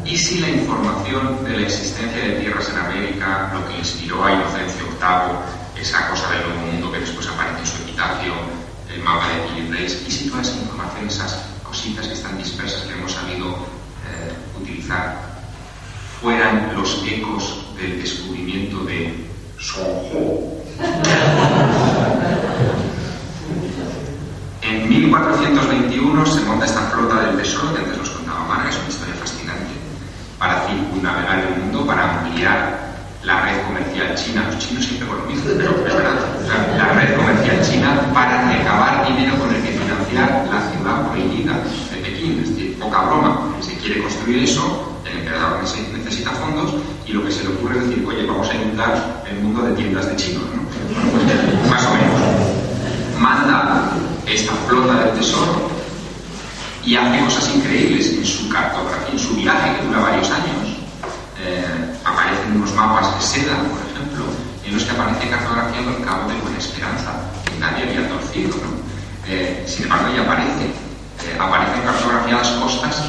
¿Y si la información de la existencia de tierras en América, lo que inspiró a Inocencio VIII, esa cosa del Nuevo Mundo que después aparece en su epitafio, el mapa de Pirineos, y si toda esa información, esas cositas que están dispersas que hemos sabido utilizar, fueran los ecos del descubrimiento de Sonjo? En 1421 se monta esta flota del tesoro, que antes nos contaba Marga, es una historia fascinante, para circunnavegar el mundo, para ampliar la red comercial china. Los chinos siempre con lo mismo, pero es verdad. O sea, la red comercial china para recabar dinero con el que financiar la ciudad prohibida de Pekín. Es decir, poca broma. Si quiere construir eso, el emperador necesita fondos, y lo que se le ocurre es decir, oye, vamos a inundar el mundo de tiendas de chinos, ¿no? Bueno, pues, más o menos. Manda esta flota del tesoro y hace cosas increíbles en su cartografía, en su viaje, que dura varios años. Aparecen unos mapas de seda, por ejemplo, en los que aparece cartografiado el Cabo de Buena Esperanza, que nadie había torcido, ¿no? Sin embargo, ya aparecen cartografiadas costas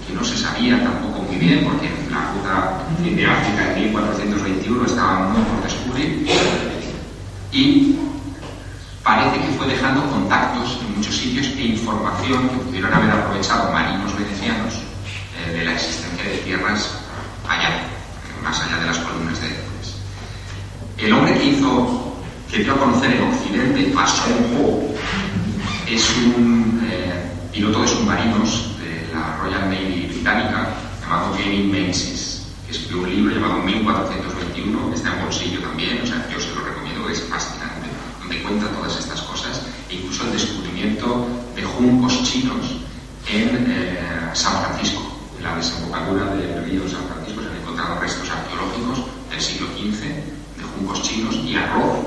que no se sabía tampoco muy bien, porque la ruta de África en 1421 estaba muy por descubrir, y parece que fue dejando contactos en muchos sitios e información que pudieron haber aprovechado marinos venecianos de la existencia de tierras allá, más allá de las columnas de Hércules. El hombre que dio a conocer en Occidente a Sonjo es un piloto de submarinos de la Royal Navy británica llamado Gavin Menzies, que escribió un libro llamado 1421, que está en bolsillo también, o sea, yo se lo recomiendo, que es fascinante, donde cuenta todas estas cosas, e incluso el descubrimiento de juncos chinos en San Francisco. En la desembocadura del río San Francisco se han encontrado restos arqueológicos del siglo XV de juncos chinos y arroz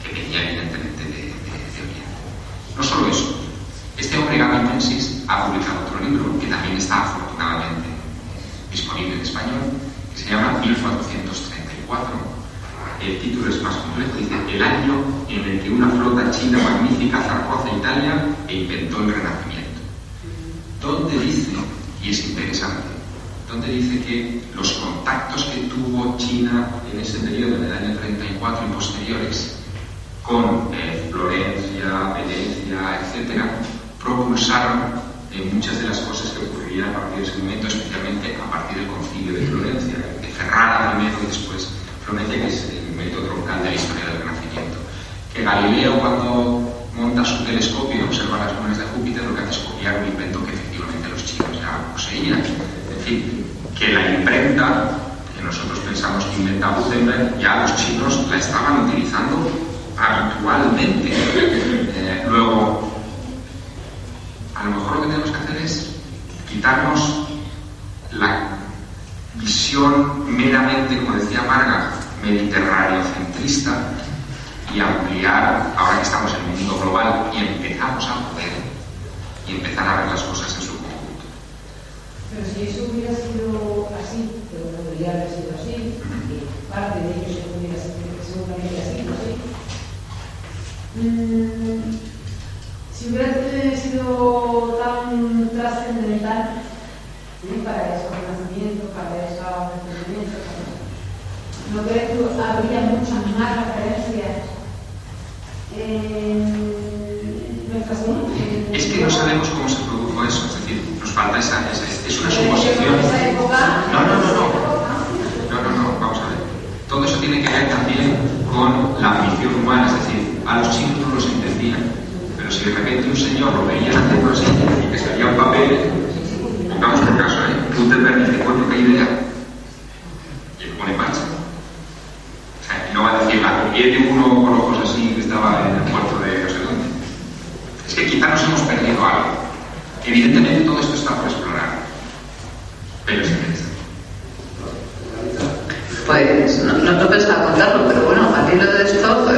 que venía evidentemente de Oriente. No solo eso, este hombre Gavin Menzies ha publicado otro libro que también está afortunadamente disponible en español, que se llama 1434. El título es más complejo, dice: el año en el que una flota china magnífica zarpó hacia Italia e inventó el Renacimiento. Donde dice, y es interesante, donde dice que los contactos que tuvo China en ese periodo, en el año 34 y posteriores, con Florencia, Venecia, etc., propulsaron muchas de las cosas que ocurrirían a partir de ese momento, especialmente a partir del concilio de Florencia, de Ferrara primero y después Florencia, que es el momento troncal de la historia del Renacimiento. Que Galileo, cuando monta su telescopio y observa las lunas de Júpiter, lo que hace es copiar un invento que efectivamente los chinos ya poseían. Es decir, que la imprenta, que nosotros pensamos que inventa Gutenberg, ya los chinos la estaban utilizando habitualmente. Luego, a lo mejor lo que tenemos que hacer es quitarnos la visión meramente, como decía Marga, mediterráneo-centrista, y ampliar, ahora que estamos en un mundo global y empezamos a poder, y empezar a ver las cosas en su conjunto. Pero si eso hubiera sido así, que bueno, debería haber sido así, y parte de ello seguramente ha sido así, si hubiera sido tan trascendental para ese renacimiento, para ese entendimiento, ¿no crees que habría muchas más referencias en nuestras mundos? Es que no sabemos cómo se produjo eso, es decir, nos falta esa es una suposición. ¿En esa época? No. con la ambición humana, es decir, a los chinos no los entendían, pero si de repente un señor lo veía haciendo así y que salía un papel, pongamos por caso, Gutenberg dice, bueno, qué idea, y lo pone en marcha. O sea, y no va a decir, viene uno con ojos así que estaba en el puerto de no sé dónde. Es que quizá nos hemos perdido algo. Evidentemente todo esto está por explorar, pero es interesante. Pues no pensaba contarlo, pero bueno, al hilo de esto,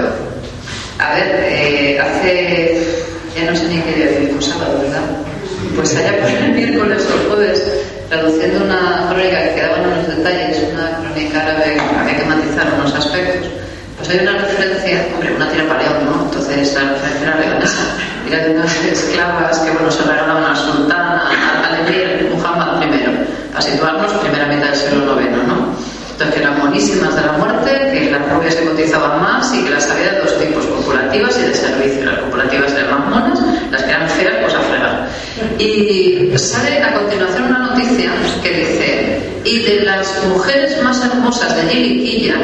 a ver, hace, ya no sé ni qué día fue, sábado, ¿verdad? Pues allá por el miércoles o jueves, traduciendo una crónica que quedaban unos detalles, una crónica árabe que hay que matizar unos aspectos, pues hay una referencia, hombre, una tira para León, ¿no? Entonces la referencia era leonesa, era de unas esclavas que, bueno, se regalaban al sultán, al emir Muhammad I, para situarnos, primera mitad del siglo IX, ¿no? Entonces, que eran monísimas de la muerte, que las rubias se cotizaban más y que las había de dos tipos, copulativas y de servicio. Las copulativas eran más monas, las que eran feas, pues a fregar. Y sale a continuación una noticia que dice, y de las mujeres más hermosas de Yiriquilla,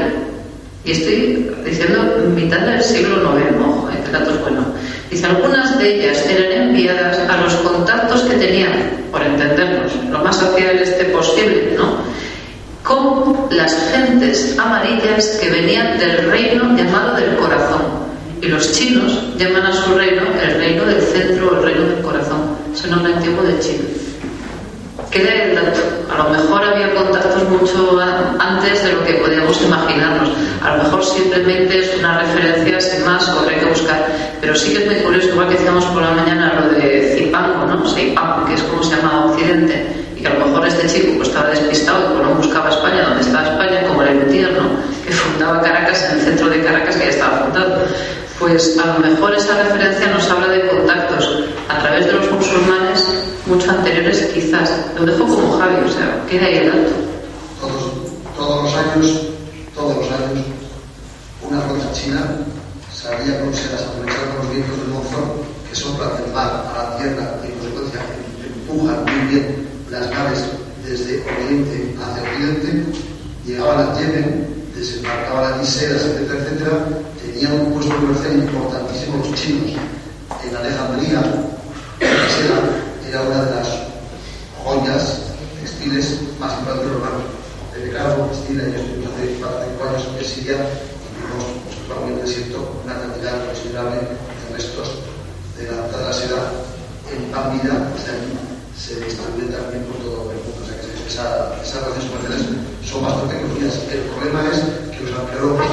y estoy diciendo mitad del siglo IX, ojo, este dato es bueno, dice, algunas de ellas eran enviadas a los contactos que tenían, por entendernos, lo más hacia el este posible, ¿no?, con las gentes amarillas que venían del reino llamado del corazón. Y los chinos llaman a su reino el reino del centro o el reino del corazón. Es el nombre antiguo de China. Queda el dato. A lo mejor había contactos mucho antes de lo que podíamos imaginarnos. A lo mejor simplemente es una referencia sin más, o habrá que buscar. Pero sí que es muy curioso, igual que decíamos por la mañana lo de Zipango, ¿no? Zipango, que es como se llama Occidente. Y que a lo mejor este chico pues estaba despistado y no buscaba España, donde estaba España, como el Lutier, ¿no?, que fundaba Caracas, en el centro de Caracas, que ya estaba fundado. Pues a lo mejor esa referencia nos habla de contactos a través de los musulmanes mucho anteriores, quizás. Lo dejo como Javi, o sea, queda ahí el dato. Todos los años, una flota china salía con sedas a aprovechar los vientos del monzón que soplan del mar a la tierra y en consecuencia empujan muy bien las naves desde Oriente hacia Occidente, llegaban a Yemen, desembarcaban allí sedas, etcétera, etcétera. Tenían un puesto comercial importantísimo los chinos. En Alejandría, la seda era una de las joyas textiles más importantes de los romanos. Desde claro, textil, ellos hace 4 años en Siria y vimos en el desierto una cantidad considerable de restos de la seda en pan vida, hasta allí se distribuye también por todo el mundo. O sea que esas relaciones comerciales son bastante conocidas. El problema es que los arqueólogos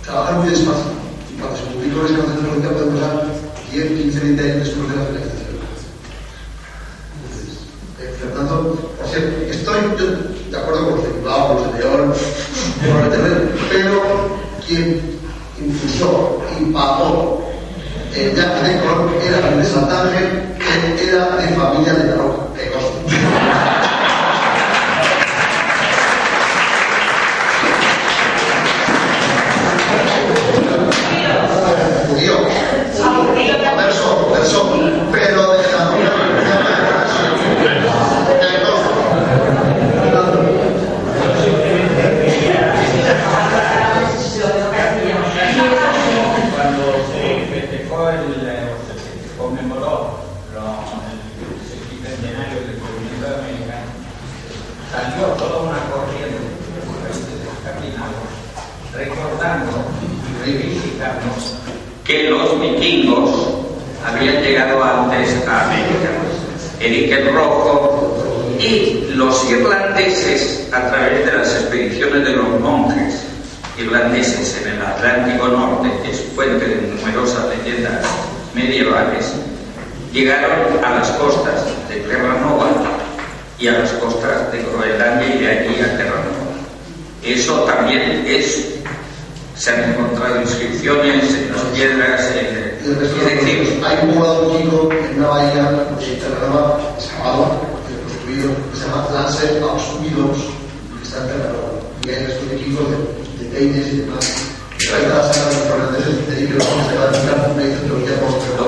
trabajan muy despacio. Y cuando se publicó esa canción de la puede pasar 10, 15, 20 años después de la finalización. Entonces, Fernando, por cierto, estoy yo de acuerdo con los de Bilbao, con los de León, con el terreno, pero quien impulsó y pagó el viaje de Colón era de Santander, que era de familia de la Roca, que conste. Judío, verso, pero de la Roca. Salió toda una corriente de los países escandinavos recordando y reivindicando que los vikingos habían llegado antes a América, Eric el Rojo, y los irlandeses, a través de las expediciones de los monjes irlandeses en el Atlántico Norte, que es fuente de numerosas leyendas medievales, llegaron a las costas de Terranova y a las costas de Groenlandia y de allí a Terranova. Eso también se han encontrado inscripciones en las piedras, es decir, hay un poblado chico en una bahía de Terranova que se llamaba, construido, que se llama Lancer Auxumidos, que está en Terranova, y hay restos de equipos de peines y demás. Lo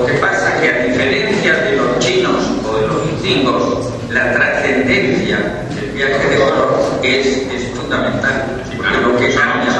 que pasa es que, a diferencia de los chinos o de los vikingos, la trascendencia del viaje de Colón es fundamental, porque lo que cambia es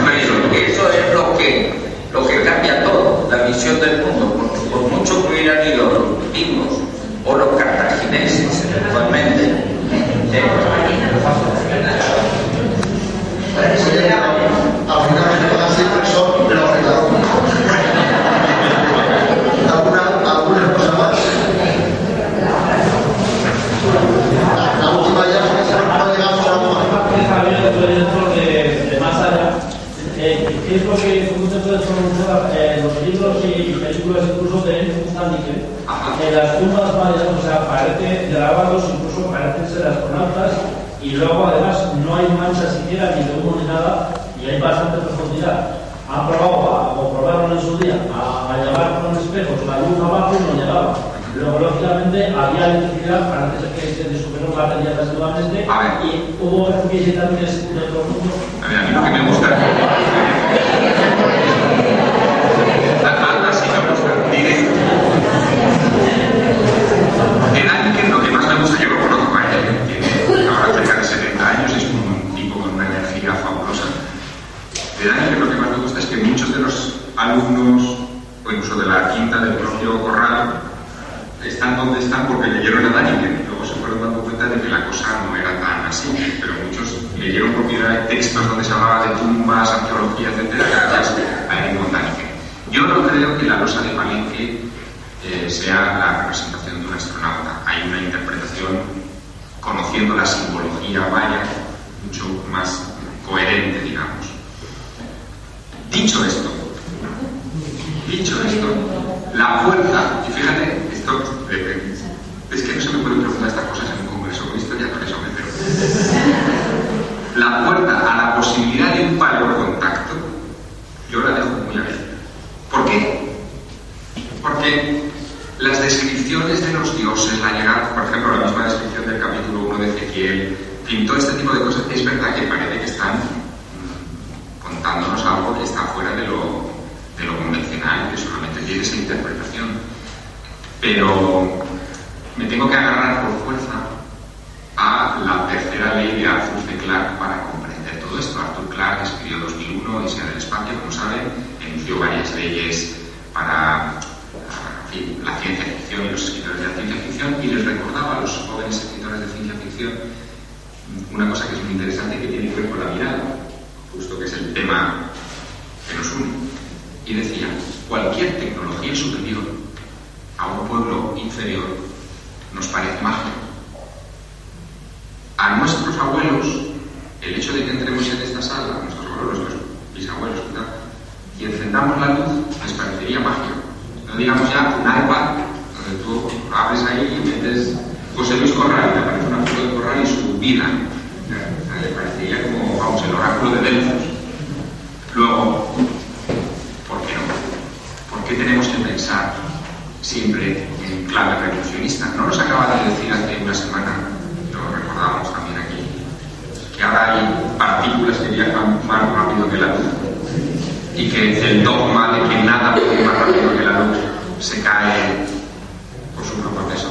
¿qué es lo que usted puede pronunciar? Los libros y películas incluso de Titanic, las tumbas mayas, o sea, parecen grabados, incluso parecen ser astronautas, y luego además no hay mancha siquiera ni de humo ni nada, y hay bastante profundidad. Han probado, o probaron en su día, a llevar con espejos la luz abajo y no llegaba. Luego, lógicamente, había electricidad, parece ser que se descubrieron baterías residualmente y hubo visitaciones de otro mundo. A ver, a mí lo que me gusta... Así me gusta. Diré. De Daniken, lo que más me gusta, yo lo conozco a él, tiene ahora cerca de 70 años, es un tipo con una energía fabulosa. De Daniken, lo que más me gusta es que muchos de los alumnos, o incluso de la quinta del propio Corral, están donde están porque leyeron a Daniken. Luego se fueron dando cuenta de que la cosa no era tan así, pero muchos leyeron propiedad de textos donde se hablaba de tumbas, arqueología, etcétera, gracias a Edmund Daniken. Yo no creo que la losa de Palenque sea la representación de un astronauta. Hay una interpretación, conociendo la simbología maya, mucho más coherente, digamos. Dicho esto, la puerta, y fíjate, esto es que no se me pueden preguntar estas cosas en un congreso con historia, por eso me pero la puerta a la posibilidad de un paleocontacto, yo la dejo muy abierta. ¿Por qué? Porque las descripciones de los dioses, la llegada, por ejemplo, la misma descripción del capítulo 1 de Ezequiel, todo este tipo de cosas, es verdad que parece que están contándonos algo que está fuera de lo convencional, que solamente tiene esa interpretación. Pero me tengo que agarrar por fuerza a la tercera ley de Arthur C. Clarke para comprender todo esto. Arthur Clarke escribió 2001, Odisea del Espacio, como saben, enunció varias leyes para la ciencia ficción y los escritores de la ciencia ficción, y les recordaba a los jóvenes escritores de ciencia ficción una cosa que es muy interesante, que tiene que ver con la mirada, justo que es el tema que nos une. Y decía, cualquier tecnología superior a un pueblo inferior nos parece magia. A nuestros abuelos, el hecho de que entremos en esta sala, a nuestros abuelos, nuestros bisabuelos, y encendamos la luz, les parecería magia. No digamos ya un iPad, donde tú abres ahí y metes José Luis Corral, y te aparece una foto de Corral y su vida. Le parecería como, vamos, el oráculo de Delfos. Luego, ¿por qué no? ¿Por qué tenemos que pensar siempre en clave revolucionista? No nos acaba de decir hace una semana, lo recordábamos también aquí, que ahora hay partículas que viajan más rápido que la luz y que el dogma de que nada puede más rápido que la luz se cae por su propio peso.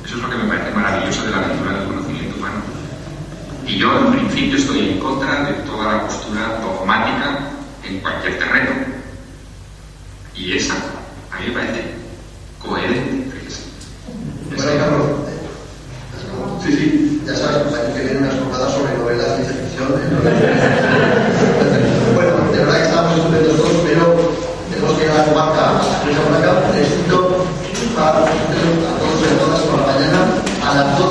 Eso es lo que me parece maravilloso de la aventura del conocimiento humano. Y yo, en principio, estoy en contra de toda la postura dogmática en cualquier terreno. Y esa, a mí me parece coherente. Bueno, Carlos, sí, ya sabes, pues aquí que vienen unas jornadas sobre novelas de ciencia ficción. Bueno, de verdad que estamos estupendos todos, pero tenemos que dar marca a Luisa Blanca. Les invito a todos y a todas por la mañana a las 2.